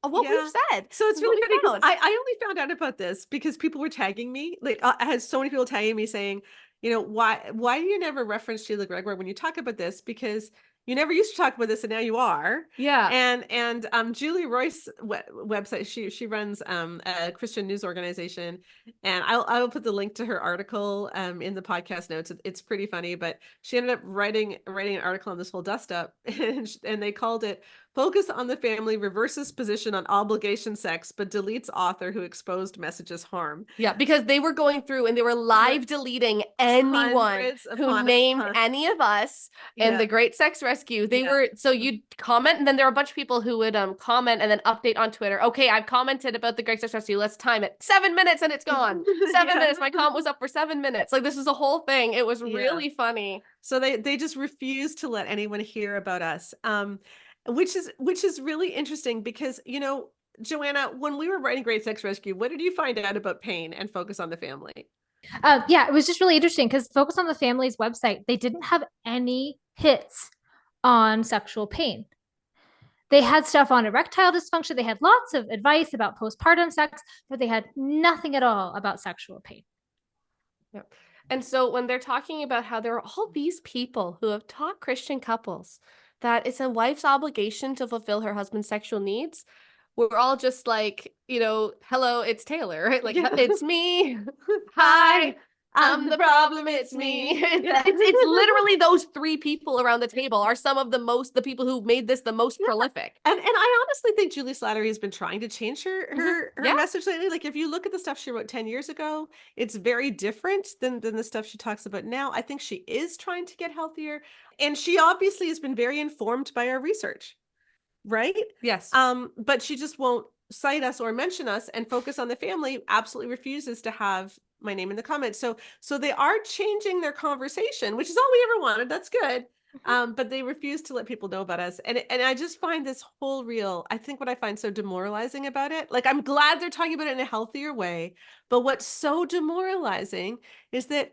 what we've said. So it's really funny because I only found out about this because people were tagging me. Like, I had so many people tagging me saying, why do you never reference Sheila Gregoire when you talk about this? Because you never used to talk about this and now you are. Yeah. And Julie Royce website, she runs a Christian news organization, and I'll put the link to her article in the podcast notes. It's pretty funny, but she ended up writing an article on this whole dust up, and they called it "Focus on the Family Reverses Position on Obligation Sex, but Deletes Author Who Exposed Messages Harm." Yeah, because they were going through and they were live deleting anyone who named any of us in the Great Sex Rescue. They were, so you'd comment, and then there were a bunch of people who would comment and then update on Twitter. Okay, I've commented about the Great Sex Rescue. Let's time it. 7 minutes and it's gone. 7 minutes. My comment was up for 7 minutes. Like, this is a whole thing. It was really funny. So they just refused to let anyone hear about us. Which is really interesting because, Joanna, when we were writing Great Sex Rescue, what did you find out about pain and Focus on the Family? Yeah, it was just really interesting because Focus on the Family's website, they didn't have any hits on sexual pain. They had stuff on erectile dysfunction. They had lots of advice about postpartum sex, but they had nothing at all about sexual pain. Yep. And so when they're talking about how there are all these people who have taught Christian couples that it's a wife's obligation to fulfill her husband's sexual needs, we're all just like, hello, it's Taylor, right? Like, it's me. Hi, I'm the problem. It's me. It's literally those three people around the table are some of the people who made this the most prolific. And I honestly think Juli Slattery has been trying to change her message lately. Like, if you look at the stuff she wrote 10 years ago, it's very different than the stuff she talks about now. I think she is trying to get healthier, and she obviously has been very informed by our research, right? Yes. But she just won't cite us or mention us, and Focus on the Family absolutely refuses to have my name in the comments. So they are changing their conversation, which is all we ever wanted. That's good. But they refuse to let people know about us. And I just find this whole reel, I think what I find so demoralizing about it, like, I'm glad they're talking about it in a healthier way, but what's so demoralizing is that,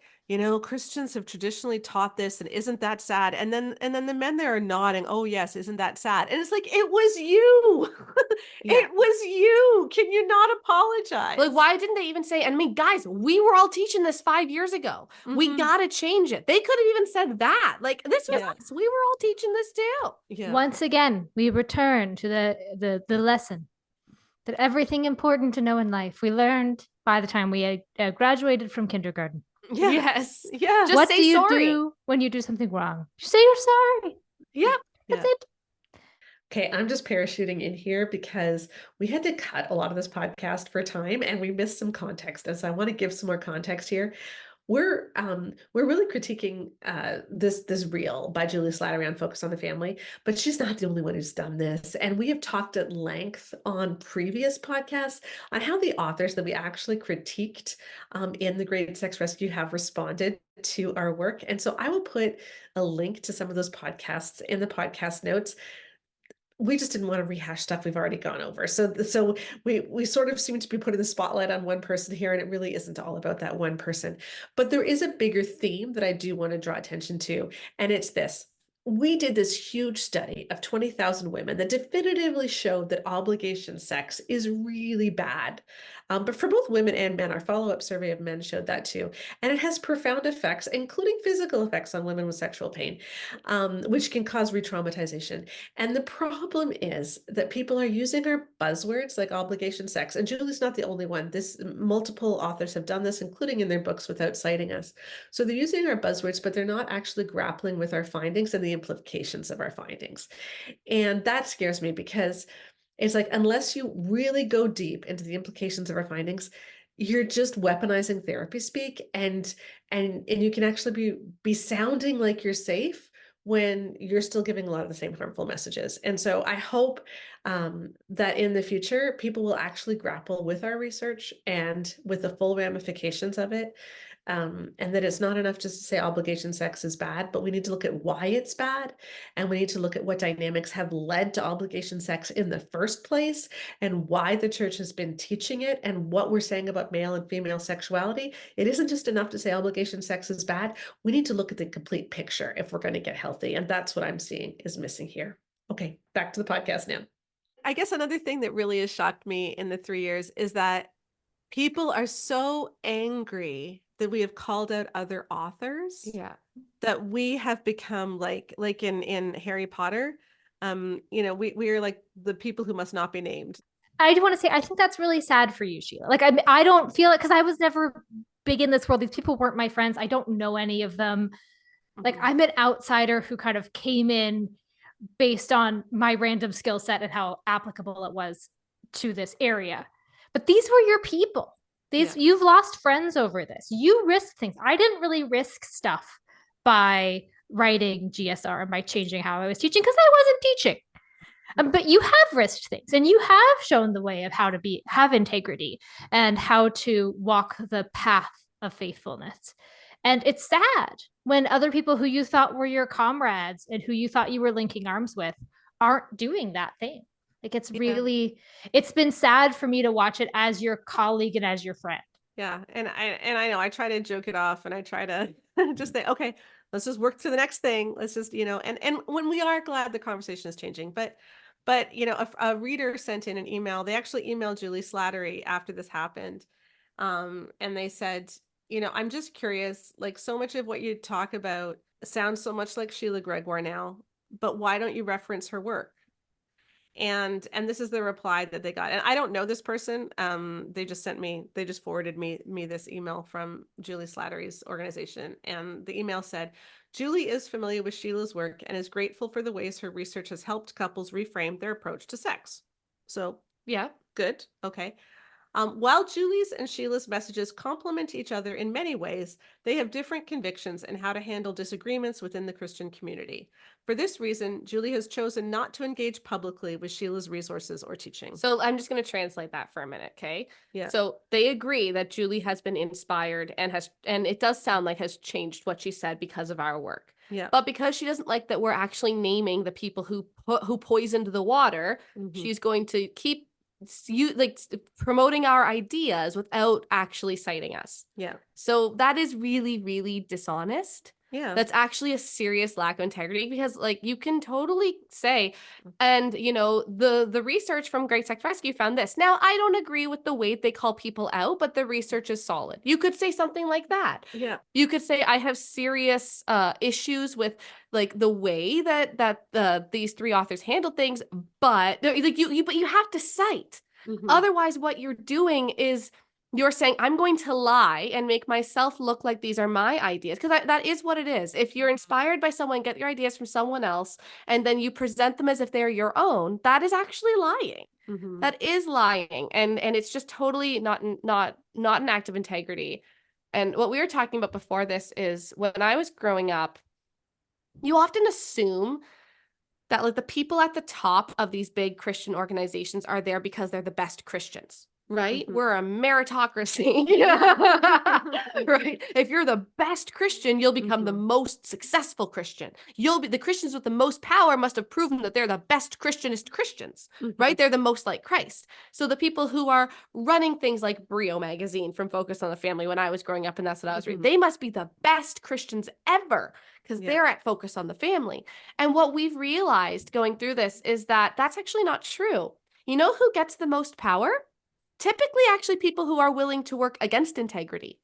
Christians have traditionally taught this, and isn't that sad? And then the men there are nodding, oh yes, isn't that sad? And it's like, it was you. It was you. Can you not apologize? Like, why didn't they even say, and I mean, guys, we were all teaching this 5 years ago. We got to change it. They could have even said that. Like, this was us. We were all teaching this too. Yeah. Once again, we return to the lesson that everything important to know in life, we learned by the time we graduated from kindergarten. Yeah. Yes. Yeah. Just What say do you sorry. do when you do something wrong? Say you're sorry. Yeah. That's it. Okay, I'm just parachuting in here because we had to cut a lot of this podcast for time and we missed some context. And so I want to give some more context here. We're really critiquing this reel by Juli Slattery on Focus on the Family, but she's not the only one who's done this. And we have talked at length on previous podcasts on how the authors that we actually critiqued in the Great Sex Rescue have responded to our work. And so I will put a link to some of those podcasts in the podcast notes. We just didn't want to rehash stuff we've already gone over. So we sort of seem to be putting the spotlight on one person here, and it really isn't all about that one person. But there is a bigger theme that I do want to draw attention to, and it's this. We did this huge study of 20,000 women that definitively showed that obligation sex is really bad. But for both women and men, our follow-up survey of men showed that too. And it has profound effects, including physical effects on women with sexual pain, which can cause re-traumatization. And the problem is that people are using our buzzwords like obligation sex. And Julie's not the only one. Multiple authors have done this, including in their books without citing us. So they're using our buzzwords, but they're not actually grappling with our findings and the implications of our findings. And that scares me because it's like, unless you really go deep into the implications of our findings, you're just weaponizing therapy speak, and you can actually be sounding like you're safe when you're still giving a lot of the same harmful messages. And so I hope that in the future, people will actually grapple with our research and with the full ramifications of it. And that it's not enough just to say obligation sex is bad, but we need to look at why it's bad. And we need to look at what dynamics have led to obligation sex in the first place, and why the church has been teaching it, and what we're saying about male and female sexuality. It isn't just enough to say obligation sex is bad. We need to look at the complete picture if we're going to get healthy. And that's what I'm seeing is missing here. Okay, back to the podcast now. I guess another thing that really has shocked me in the 3 years is that people are so angry that we have called out other authors. Yeah. That we have become like in Harry Potter. We are like the people who must not be named. I do want to say, I think that's really sad for you, Sheila. Like, I don't feel it because I was never big in this world. These people weren't my friends. I don't know any of them. Like, I'm an outsider who kind of came in based on my random skill set and how applicable it was to this area. But these were your people. You've lost friends over this. You risked things. I didn't really risk stuff by writing GSR and by changing how I was teaching because I wasn't teaching. But you have risked things, and you have shown the way of how to have integrity and how to walk the path of faithfulness. And it's sad when other people who you thought were your comrades and who you thought you were linking arms with aren't doing that thing. Like, it's been sad for me to watch it as your colleague and as your friend. Yeah. And I know I try to joke it off, and I try to just say, okay, let's just work to the next thing. Let's just, and when we are glad the conversation is changing, but a reader sent in an email. They actually emailed Juli Slattery after this happened. And they said, I'm just curious, like, so much of what you talk about sounds so much like Sheila Gregoire now, but why don't you reference her work? And this is the reply that they got. And I don't know this person. They just forwarded me this email from Juli Slattery's organization. And the email said, Juli is familiar with Sheila's work and is grateful for the ways her research has helped couples reframe their approach to sex. So yeah, good. Okay. While Juli's and Sheila's messages complement each other in many ways, they have different convictions in how to handle disagreements within the Christian community. For this reason, Juli has chosen not to engage publicly with Sheila's resources or teaching. So I'm just going to translate that for a minute, okay? Yeah. So they agree that Juli has been inspired and it does sound like has changed what she said because of our work. Yeah. But because she doesn't like that we're actually naming the people who poisoned the water, she's going to keep promoting our ideas without actually citing us. Yeah. So that is really, really dishonest. Yeah. That's actually a serious lack of integrity, because like you can totally say, and you know, the research from Great Sex Rescue found this. Now, I don't agree with the way they call people out, but the research is solid. You could say something like that. Yeah. You could say, I have serious issues with like the way that these three authors handle things, but like but you have to cite. Otherwise, what you're doing is you're saying, I'm going to lie and make myself look like these are my ideas. Because that is what it is. If you're inspired by someone, get your ideas from someone else, and then you present them as if they're your own, that is actually lying. That is lying. And it's just totally not an act of integrity. And what we were talking about before this is when I was growing up, you often assume that like the people at the top of these big Christian organizations are there because they're the best Christians. Right? We're a meritocracy. Right? If you're the best Christian, you'll become the most successful Christian. You'll be the Christians with the most power must have proven that they're the best Christianist Christians, right? They're the most like Christ. So the people who are running things like Brio magazine from Focus on the Family when I was growing up, and that's what I was reading, they must be the best Christians ever because they're at Focus on the Family. And what we've realized going through this is that that's actually not true. You know who gets the most power? Typically, actually, people who are willing to work against integrity,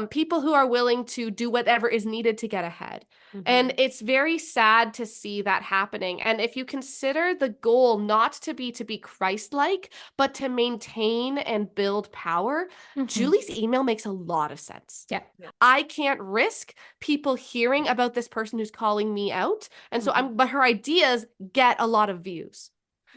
people who are willing to do whatever is needed to get ahead. And it's very sad to see that happening. And if you consider the goal not to be Christ-like, but to maintain and build power, Julie's email makes a lot of sense. Yeah. I can't risk people hearing about this person who's calling me out. And so but her ideas get a lot of views.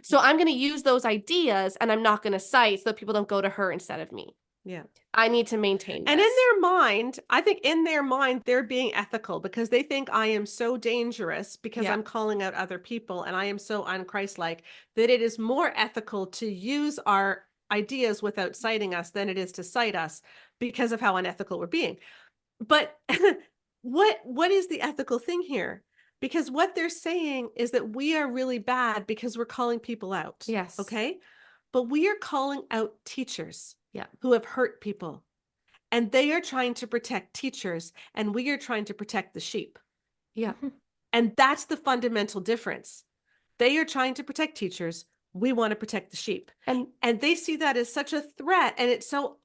So I'm going to use those ideas and I'm not going to cite so that people don't go to her instead of me. Yeah. I need to maintain this. And in their mind, I think in their mind, they're being ethical because they think I am so dangerous because I'm calling out other people and I am so un-Christ-like that it is more ethical to use our ideas without citing us than it is to cite us because of how unethical we're being. But what is the ethical thing here? Because what they're saying is that we are really bad because we're calling people out. Yes. Okay. But we are calling out teachers who have hurt people. And they are trying to protect teachers and we are trying to protect the sheep. Yeah. And that's the fundamental difference. They are trying to protect teachers. We want to protect the sheep. And they see that as such a threat. And it's so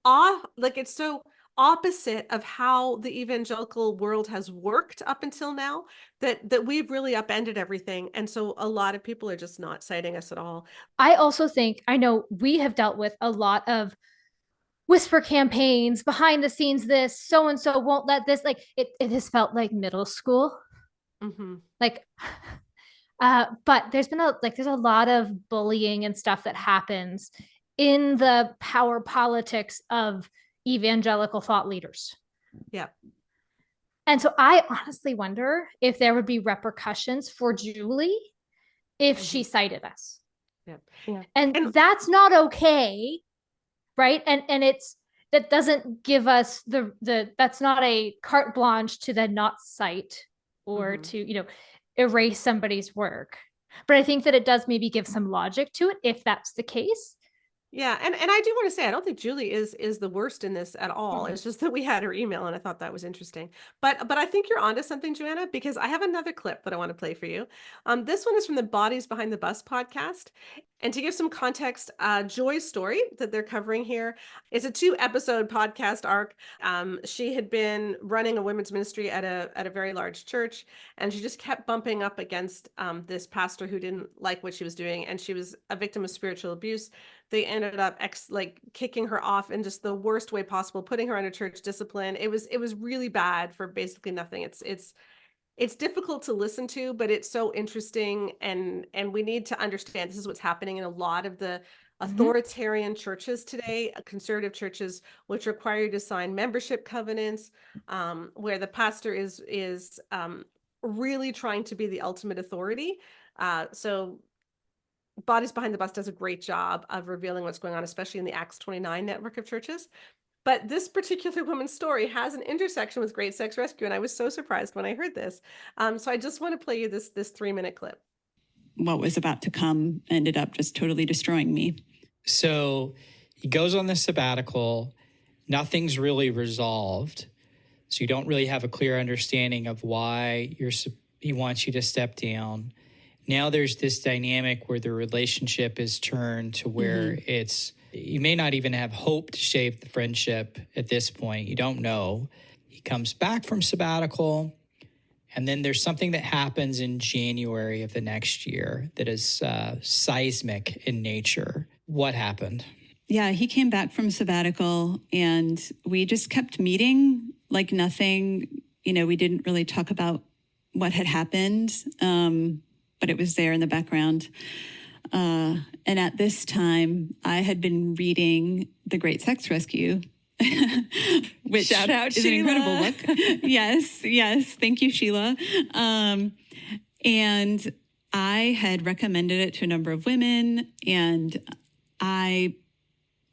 it's so opposite of how the evangelical world has worked up until now that we've really upended everything. And so a lot of people are just not citing us at all. I also think, I know we have dealt with a lot of whisper campaigns behind the scenes, this so-and-so won't let this, like it has felt like middle school. Like, but there's a lot of bullying and stuff that happens in the power politics of evangelical thought leaders. Yeah. And so I honestly wonder if there would be repercussions for Julie if she cited us. Yeah. And that's not okay, right? And it's, that doesn't give us that's not a carte blanche to then not cite or to, erase somebody's work. But I think that it does maybe give some logic to it if that's the case. Yeah. And I do want to say, I don't think Julie is the worst in this at all. It's just that we had her email and I thought that was interesting. But I think you're onto something, Joanna, because I have another clip that I want to play for you. This one is from the Bodies Behind the Bus podcast. And to give some context, Joy's story that they're covering here is a 2-episode podcast arc. She had been running a women's ministry at a very large church, and she just kept bumping up against this pastor who didn't like what she was doing, and she was a victim of spiritual abuse. They ended up kicking her off in just the worst way possible, putting her under church discipline. It was really bad for basically nothing. It's difficult to listen to, but it's so interesting. And we need to understand this is what's happening in a lot of the authoritarian churches today, conservative churches, which require you to sign membership covenants, where the pastor is really trying to be the ultimate authority. So Bodies Behind the Bus does a great job of revealing what's going on, especially in the Acts 29 network of churches. But this particular woman's story has an intersection with Great Sex Rescue, and I was so surprised when I heard this. So I just want to play you this 3-minute clip. What was about to come ended up just totally destroying me. So he goes on this sabbatical. Nothing's really resolved. So you don't really have a clear understanding of why he wants you to step down. Now there's this dynamic where the relationship is turned to where you may not even have hope to save the friendship at this point. You don't know. He comes back from sabbatical, and then there's something that happens in January of the next year that is seismic in nature. What happened? Yeah, he came back from sabbatical, and we just kept meeting like nothing. We didn't really talk about what had happened, but it was there in the background. And at this time, I had been reading The Great Sex Rescue, which Shout out, is Sheila. an incredible book. Yes. Thank you, Sheila. And I had recommended it to a number of women, and I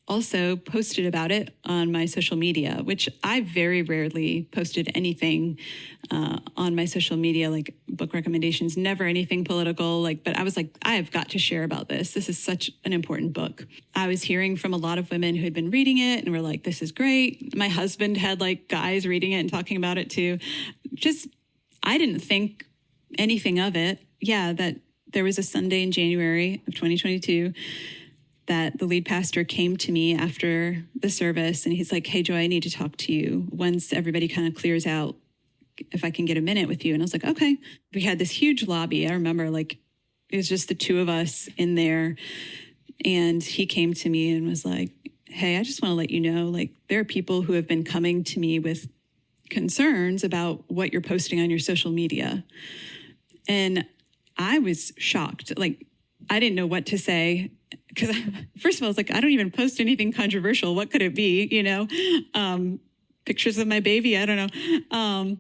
also posted about it on my social media, which I very rarely posted anything on my social media, like book recommendations, never anything political. But I was like, I have got to share about this. This is such an important book. I was hearing from a lot of women who had been reading it and were like, this is great. My husband had like guys reading it and talking about it too. I didn't think anything of it. Yeah, that there was a Sunday in January of 2022 that the lead pastor came to me after the service, and he's like, hey, Joy, I need to talk to you once everybody kind of clears out, if I can get a minute with you. And I was like, okay. We had this huge lobby. I remember it was just the two of us in there. And he came to me and was like, hey, I just want to let you know, there are people who have been coming to me with concerns about what you're posting on your social media. And I was shocked. I didn't know what to say. Because first of all, I was like, I don't even post anything controversial. What could it be? Pictures of my baby. I don't know.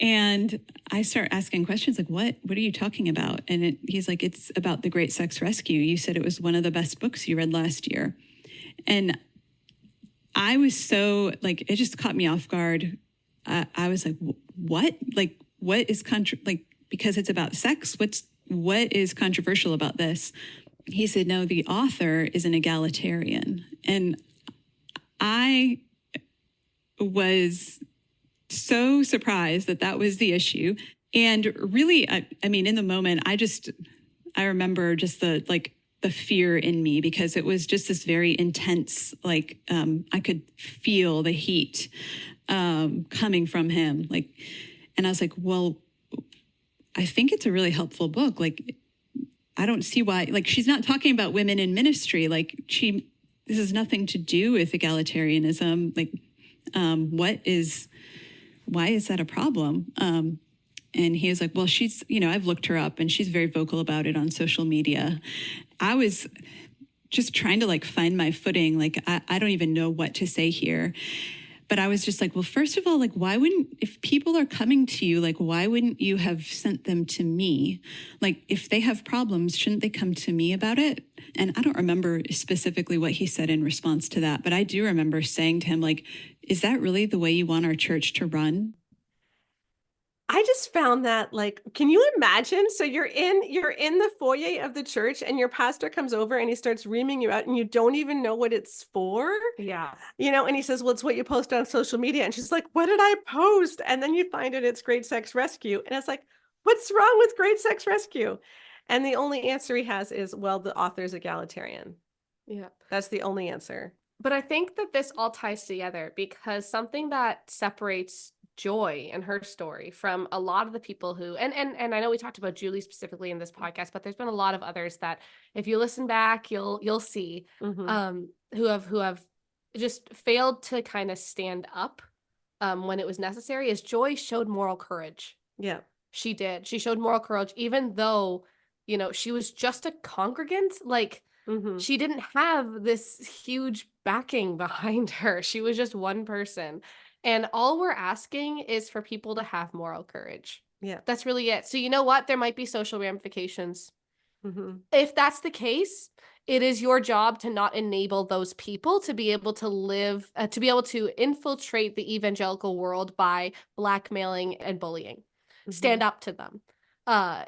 And I start asking questions like, what are you talking about? And he's like, it's about the Great Sex Rescue. You said it was one of the best books you read last year. And I was so it just caught me off guard. I was like, what? What is because it's about sex. What is controversial about this? He said, no, the author is an egalitarian. And I was so surprised that was the issue. And really, I mean, in the moment, I remember just the fear in me, because it was just this very intense, I could feel the heat coming from him. And I was like, well, I think it's a really helpful book. I don't see why, she's not talking about women in ministry. This has nothing to do with egalitarianism. Why is that a problem? And he was like, well, she's, I've looked her up and she's very vocal about it on social media. I was just trying to find my footing. I don't even know what to say here. But I was just like, well, first of all, if people are coming to you, why wouldn't you have sent them to me? If they have problems, shouldn't they come to me about it? And I don't remember specifically what he said in response to that, but I do remember saying to him, is that really the way you want our church to run? I just found that can you imagine? So you're in the foyer of the church, and your pastor comes over and he starts reaming you out, and you don't even know what it's for. Yeah. And he says, well, it's what you post on social media. And she's like, what did I post? And then you find it's Great Sex Rescue. And it's like, what's wrong with Great Sex Rescue? And the only answer he has is, well, the author's egalitarian. Yeah. That's the only answer. But I think that this all ties together, because something that separates Joy and her story from a lot of the people who, and I know we talked about Juli specifically in this podcast, but there's been a lot of others that if you listen back, you'll see who have just failed to kind of stand up when it was necessary. Is Joy showed moral courage. Yeah, she did. She showed moral courage, even though, she was just a congregant. She didn't have this huge backing behind her. She was just one person. And all we're asking is for people to have moral courage. Yeah. That's really it. So you know what? There might be social ramifications. Mm-hmm. If that's the case, it is your job to not enable those people to be able to live, to be able to infiltrate the evangelical world by blackmailing and bullying. Mm-hmm. Stand up to them.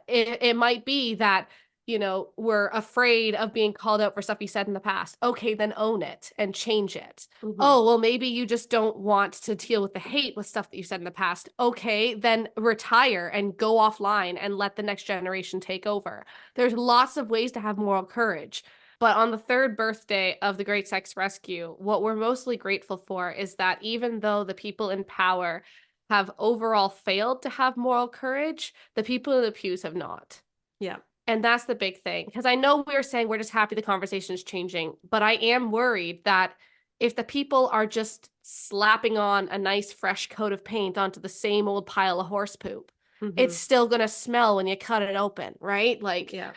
It might be that were afraid of being called out for stuff you said in the past. Okay, then own it and change it. Mhm. Oh, well, maybe you just don't want to deal with the hate with stuff that you said in the past. Okay, then retire and go offline and let the next generation take over. There's lots of ways to have moral courage. But on the third birthday of the Great Sex Rescue, what we're mostly grateful for is that even though the people in power have overall failed to have moral courage, the people in the pews have not. Yeah. And that's the big thing. Because I know we're saying we're just happy the conversation is changing, but I am worried that if the people are just slapping on a nice fresh coat of paint onto the same old pile of horse poop, it's still going to smell when you cut it open, right? Like, Yeah.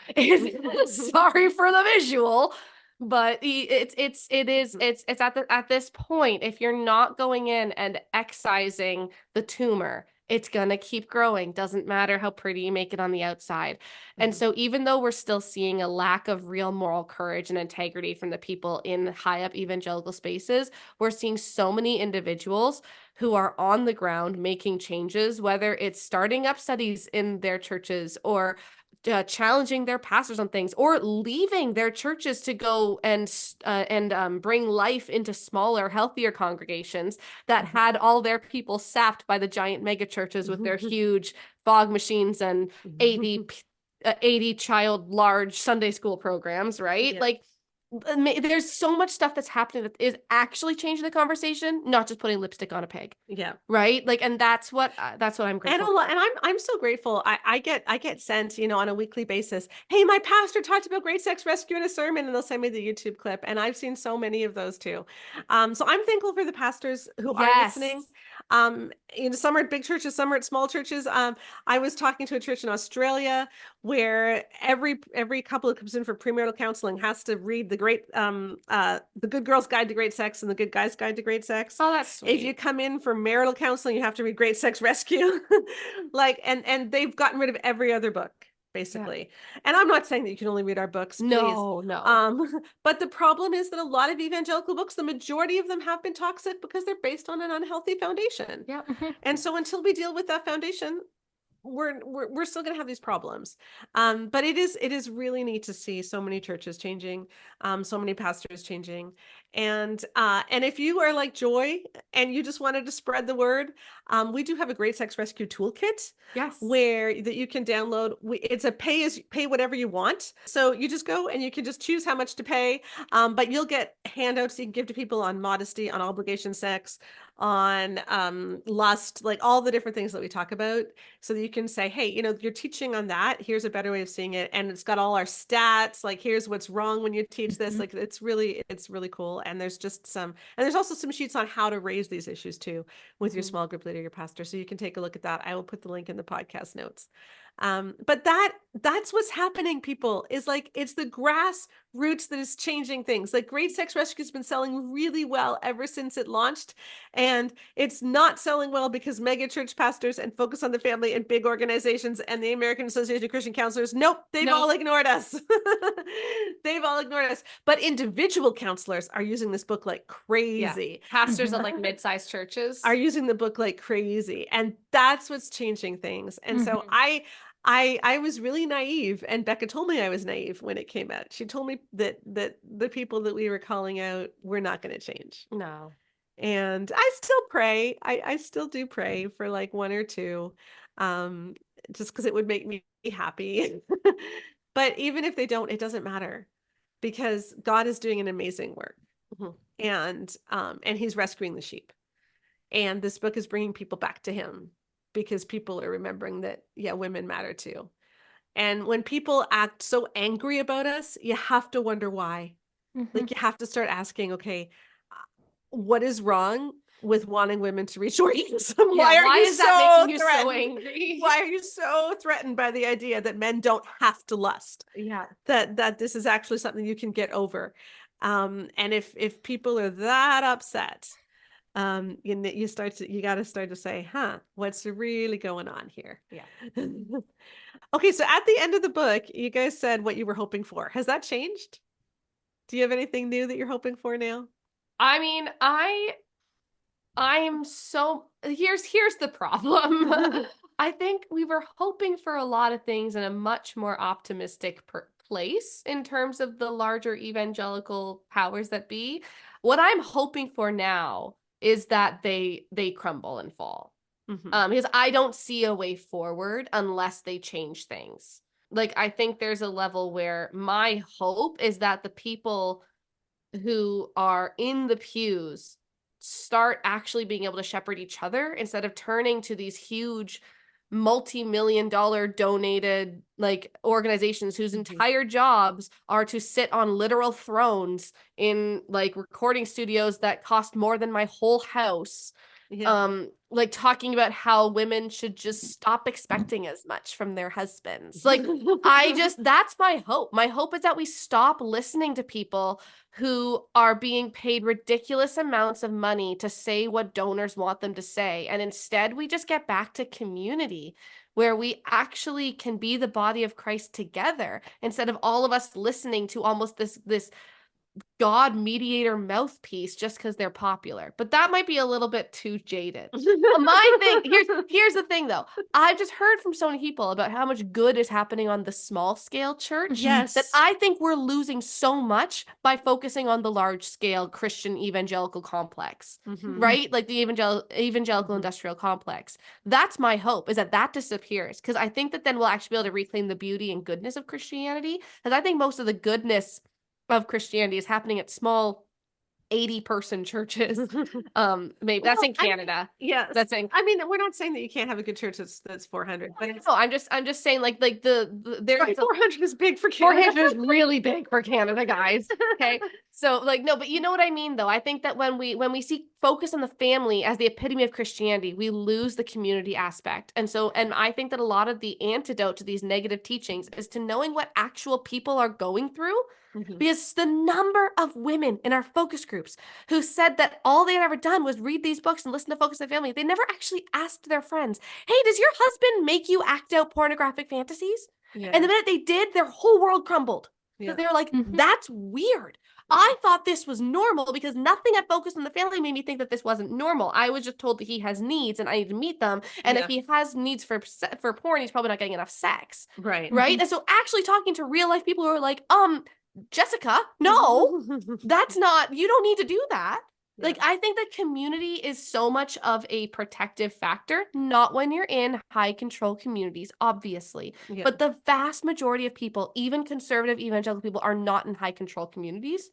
sorry for the visual, but it's at this point, if you're not going in and excising the tumor, it's going to keep growing. Doesn't matter how pretty you make it on the outside. And so even though we're still seeing a lack of real moral courage and integrity from the people in high up evangelical spaces, we're seeing so many individuals who are on the ground making changes, whether it's starting up studies in their churches or challenging their pastors on things, or leaving their churches to go and bring life into smaller, healthier congregations that had all their people sapped by the giant mega churches with their huge fog machines and 80 child large Sunday school programs, right? Yeah. Like, there's so much stuff that's happening that is actually changing the conversation, not just putting lipstick on a pig. Yeah. Right. Like, and that's what I'm grateful. And I'm so grateful. I get sent, on a weekly basis. Hey, my pastor talked about Great Sex Rescue in a sermon, and they'll send me the YouTube clip. And I've seen so many of those too. So I'm thankful for the pastors who are listening. Some are at big churches, some are at small churches. I was talking to a church in Australia where every couple that comes in for premarital counseling has to read the Good Girl's Guide to Great Sex and the Good Guy's Guide to Great Sex. Oh, that's sweet. If you come in for marital counseling, you have to read Great Sex Rescue. And they've gotten rid of every other book, basically. Yeah. And I'm not saying that you can only read our books. No. But the problem is that a lot of evangelical books, the majority of them have been toxic because they're based on an unhealthy foundation. Yeah. And so until we deal with that foundation, we're still going to have these problems. But it is really neat to see so many churches changing, so many pastors changing. And if you are like Joy and you just wanted to spread the word, we do have a Great Sex Rescue Toolkit. Yes. Where that you can download. It's a pay whatever you want. So you just go and you can just choose how much to pay. But you'll get handouts you can give to people on modesty, on obligation sex, on lust, like all the different things that we talk about, so that you can say, hey, you're teaching on that. Here's a better way of seeing it. And it's got all our stats. Like, here's what's wrong when you teach this. Like, it's really cool. And there's also some sheets on how to raise these issues too with your small group leader, your pastor. So you can take a look at that. I will put the link in the podcast notes. But that's what's happening, people, is like, it's the grassroots that is changing things. Like, Great Sex Rescue has been selling really well ever since it launched. And it's not selling well because mega church pastors and Focus on the Family and big organizations and the American Association of Christian Counselors, they've all ignored us. They've all ignored us. But individual counselors are using this book like crazy. Yeah. Pastors at like mid-sized churches are using the book like crazy. And that's what's changing things. And so I was really naive, and Becca told me I was naive when it came out. She told me that the people that we were calling out were not going to change. No. And I still pray. I still do pray for like one or two, just because it would make me happy. But even if they don't, it doesn't matter, because God is doing an amazing work, and He's rescuing the sheep. And this book is bringing people back to Him, because people are remembering that, women matter too. And when people act so angry about us, you have to wonder why. Like, you have to start asking, okay, what is wrong with wanting women to reach orgasm? Why is that making you so angry? Why are you so threatened by the idea that men don't have to lust? Yeah. That this is actually something you can get over. And if people are that upset, you got to start to say, what's really going on here? Yeah. Okay, so at the end of the book, you guys said what you were hoping for. Has that changed? Do you have anything new that you're hoping for now? I mean, I'm so, here's the problem. I think we were hoping for a lot of things in a much more optimistic place in terms of the larger evangelical powers that be. What I'm hoping for now is that they crumble and fall. Because I don't see a way forward unless they change things. Like, I think there's a level where my hope is that the people who are in the pews start actually being able to shepherd each other instead of turning to these huge multi-million-dollar donated like organizations whose entire jobs are to sit on literal thrones in like recording studios that cost more than my whole house. Like talking about how women should just stop expecting as much from their husbands. Like, that's my hope. My hope is that we stop listening to people who are being paid ridiculous amounts of money to say what donors want them to say. And instead, we just get back to community where we actually can be the body of Christ together instead of all of us listening to almost this God mediator mouthpiece just because they're popular. But that might be a little bit too jaded. My thing, here's the thing though. I've just heard from so many people about how much good is happening on the small scale church. Yes. That I think we're losing so much by focusing on the large scale Christian evangelical complex, right? Like the evangelical industrial complex. That's my hope, is that disappears. Because I think that then we'll actually be able to reclaim the beauty and goodness of Christianity. Because I think most of the goodness of Christianity is happening at small 80-person churches. Maybe that's in Canada. Yes. That's in. I mean, we're not saying that you can't have a good church that's 400, but No, I'm just saying like there 400 is big for Canada. 400 is really big for Canada, guys. Okay. So like, no, but you know what I mean though. I think that when we see focus on the family as the epitome of Christianity, we lose the community aspect. And I think that a lot of the antidote to these negative teachings is to knowing what actual people are going through. Because the number of women in our focus groups who said that all they had ever done was read these books and listen to Focus on the Family, they never actually asked their friends, hey, does your husband make you act out pornographic fantasies? Yeah. And the minute they did, their whole world crumbled. Because they were like, that's weird. I thought this was normal because nothing at Focus on the Family made me think that this wasn't normal. I was just told that he has needs and I need to meet them. And if he has needs for porn, he's probably not getting enough sex. Right. And so actually talking to real life people who are like, Jessica, no, that's not, you don't need to do that. Yeah. Like, I think that community is so much of a protective factor, not when you're in high control communities, obviously, but the vast majority of people, even conservative evangelical people, are not in high control communities.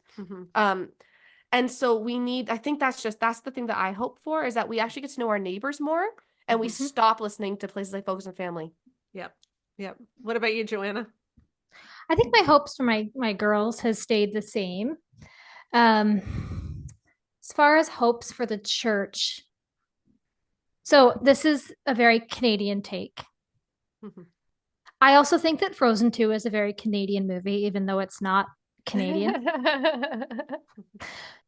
And so I think that's the thing that I hope for, is that we actually get to know our neighbors more and we stop listening to places like Focus on Family. Yep. What about you, Joanna? I think my hopes for my girls has stayed the same. As far as hopes for the church, so this is a very Canadian take. I also think that Frozen 2 is a very Canadian movie, even though it's not Canadian.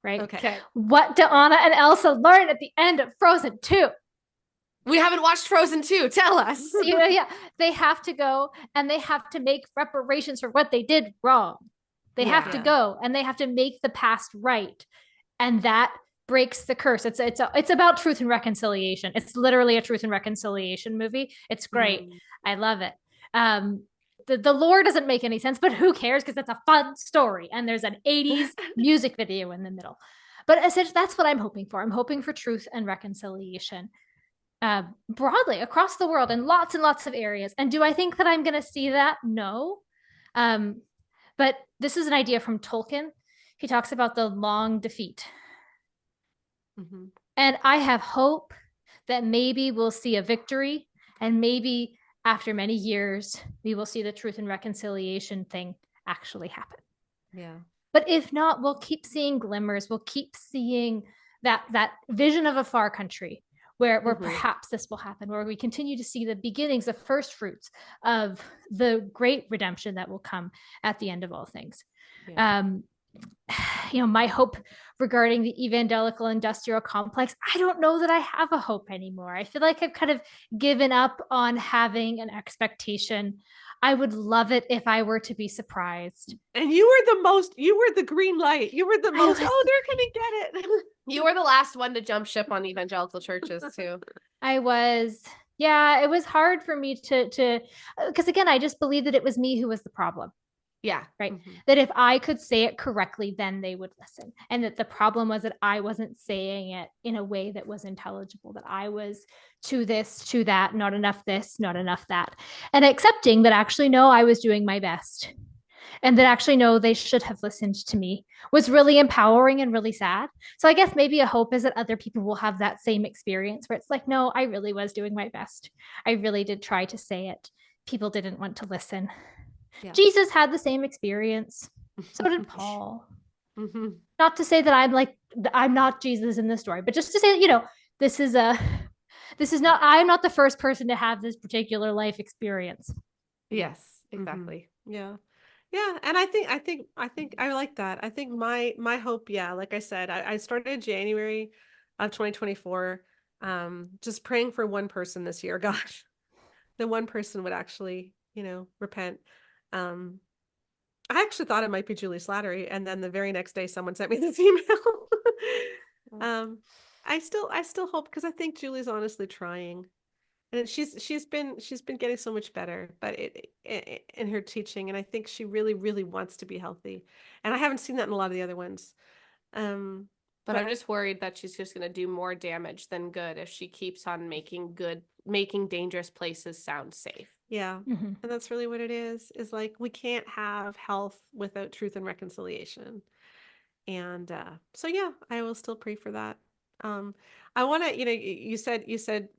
Right? Okay. What do Anna and Elsa learn at the end of Frozen 2? We haven't watched Frozen 2. Tell us. Yeah. They have to go and they have to make reparations for what they did wrong. They have to go and they have to make the past right. And that breaks the curse. It's about truth and reconciliation. It's literally a truth and reconciliation movie. It's great. I love it. The lore doesn't make any sense, but who cares? Because it's a fun story. And there's an 80s music video in the middle. But essentially, that's what I'm hoping for. I'm hoping for truth and reconciliation. Broadly across the world in lots and lots of areas. And do I think that I'm going to see that? No. But this is an idea from Tolkien. He talks about the long defeat. And I have hope that maybe we'll see a victory, and maybe after many years, we will see the truth and reconciliation thing actually happen. Yeah. But if not, we'll keep seeing glimmers. We'll keep seeing that vision of a far country where perhaps this will happen, where we continue to see the beginnings, the first fruits of the great redemption that will come at the end of all things. My hope regarding the evangelical industrial complex, I don't know that I have a hope anymore. I feel like I've kind of given up on having an expectation. I would love it if I were to be surprised. And you were the green light. You were the most, they're going to get it. You were the last one to jump ship on evangelical churches too. I was. Yeah, it was hard for me to because again, I just believed that it was me who was the problem. Yeah. Right. Mhm. That if I could say it correctly, then they would listen. And that the problem was that I wasn't saying it in a way that was intelligible, that I was to this, to that, not enough this, not enough that. And accepting that actually, no, I was doing my best. And that actually, no, they should have listened to me was really empowering and really sad. So I guess maybe a hope is that other people will have that same experience where it's like, no, I really was doing my best. I really did try to say it. People didn't want to listen. Yeah. Jesus had the same experience. So did Paul. Mhm. Not to say that I'm not Jesus in this story, but just to say that, you know, this is not, I'm not the first person to have this particular life experience. Yes, Mhm. exactly. Yeah. Yeah. And I think I like that. I think my hope, yeah, like I said, I started January of 2024, just praying for one person this year. Gosh, the one person would actually, repent. Um, I actually thought it might be Juli Slattery, and then the very next day someone sent me this email. um, I still hope, because I think Julie's honestly trying. And she's been getting so much better, but in her teaching, and I think she really, really wants to be healthy. And I haven't seen that in a lot of the other ones. Um, But I'm just worried that she's just going to do more damage than good if she keeps on making dangerous places sound safe. yeah. Mm-hmm. And that's really what it is like, we can't have health without truth and reconciliation. And so yeah, I will still pray for that. Um, I want to, you said,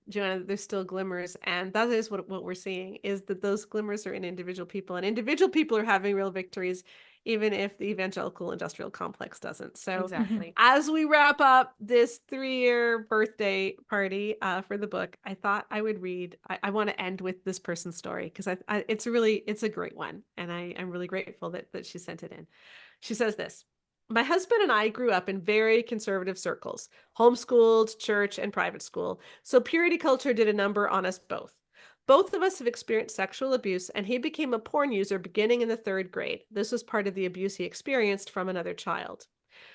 Joanna, that there's still glimmers, and that is what we're seeing, is that those glimmers are in individual people, and individual people are having real victories, even if the evangelical industrial complex doesn't. So Exactly. as we wrap up this 3-year birthday party for the book, I thought I would read. I want to end with this person's story, because it's a great one, and I'm really grateful that she sent it in. She says this. My husband and I grew up in very conservative circles, homeschooled, church, and private school, so purity culture did a number on us both. Both of us have experienced sexual abuse, and he became a porn user beginning in the 3rd grade. This was part of the abuse he experienced from another child.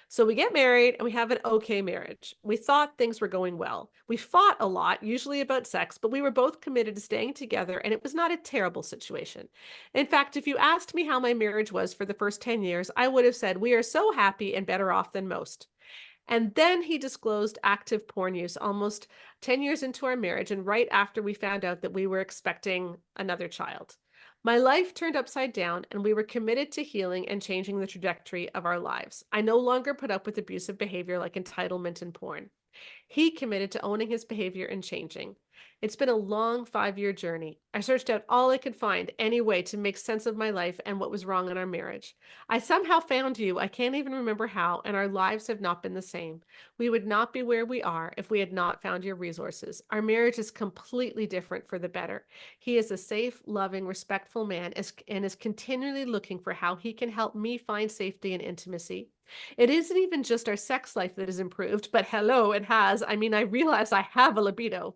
So we get married and we have an okay marriage. We thought things were going well. We fought a lot, usually about sex, but we were both committed to staying together, and it was not a terrible situation. In fact, if you asked me how my marriage was for the first 10 years, I would have said we are so happy and better off than most. And then he disclosed active porn use almost 10 years into our marriage, and right after we found out that we were expecting another child. My life turned upside down, and we were committed to healing and changing the trajectory of our lives. I no longer put up with abusive behavior like entitlement and porn. He committed to owning his behavior and changing. It's been a long 5-year journey. I searched out all I could find, any way to make sense of my life and what was wrong in our marriage. I somehow found you. I can't even remember how, and our lives have not been the same. We would not be where we are if we had not found your resources. Our marriage is completely different for the better. He is a safe, loving, respectful man and is continually looking for how he can help me find safety and intimacy. It isn't even just our sex life that has improved, but hello, it has. I mean, I realize I have a libido.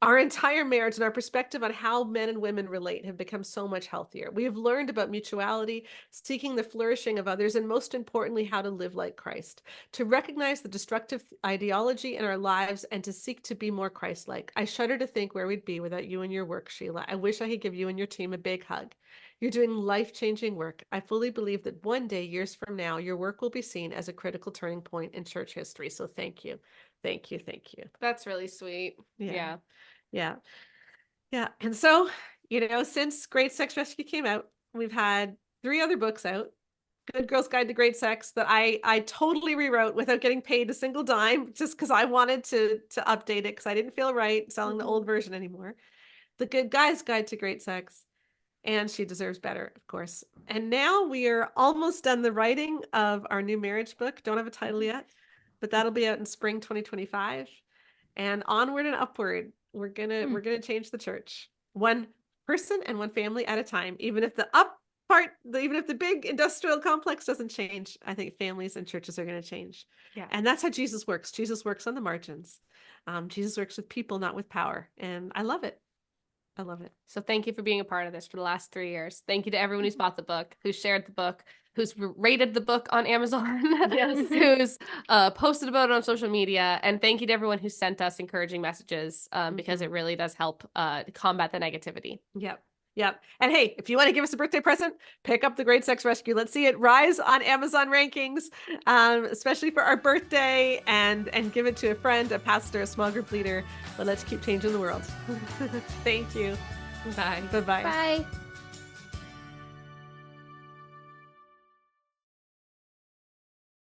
Our entire marriage and our perspective on how men and women relate have become so much healthier. We have learned about mutuality, seeking the flourishing of others, and most importantly, how to live like Christ, to recognize the destructive ideology in our lives and to seek to be more Christ-like. I shudder to think where we'd be without you and your work, Sheila. I wish I could give you and your team a big hug. You're doing life-changing work. I fully believe that one day, years from now, your work will be seen as a critical turning point in church history. So thank you. Thank you. Thank you. That's really sweet. Yeah. Yeah. Yeah. And so, since Great Sex Rescue came out, we've had 3 other books out. Good Girl's Guide to Great Sex, that I totally rewrote without getting paid a single dime, just because I wanted to update it, because I didn't feel right selling the old version anymore. The Good Guy's Guide to Great Sex, and She Deserves Better, of course. And now we are almost done the writing of our new marriage book. Don't have a title yet, but that'll be out in spring 2025. And onward and upward, we're gonna change the church, one person and one family at a time. Even if even if the big industrial complex doesn't change, I think families and churches are going to change. Yeah. And that's how Jesus works. Jesus works on the margins. Jesus works with people, not with power. And I love it. I love it. So thank you for being a part of this for the last 3 years. Thank you to everyone who's bought the book, who's shared the book, who's rated the book on Amazon, who's posted about it on social media. And thank you to everyone who sent us encouraging messages, because it really does help combat the negativity. Yep. Yep. And hey, if you want to give us a birthday present, pick up the Great Sex Rescue. Let's see it rise on Amazon rankings, especially for our birthday, and give it to a friend, a pastor, a small group leader. But let's keep changing the world. Thank you. Bye. Bye-bye. Bye.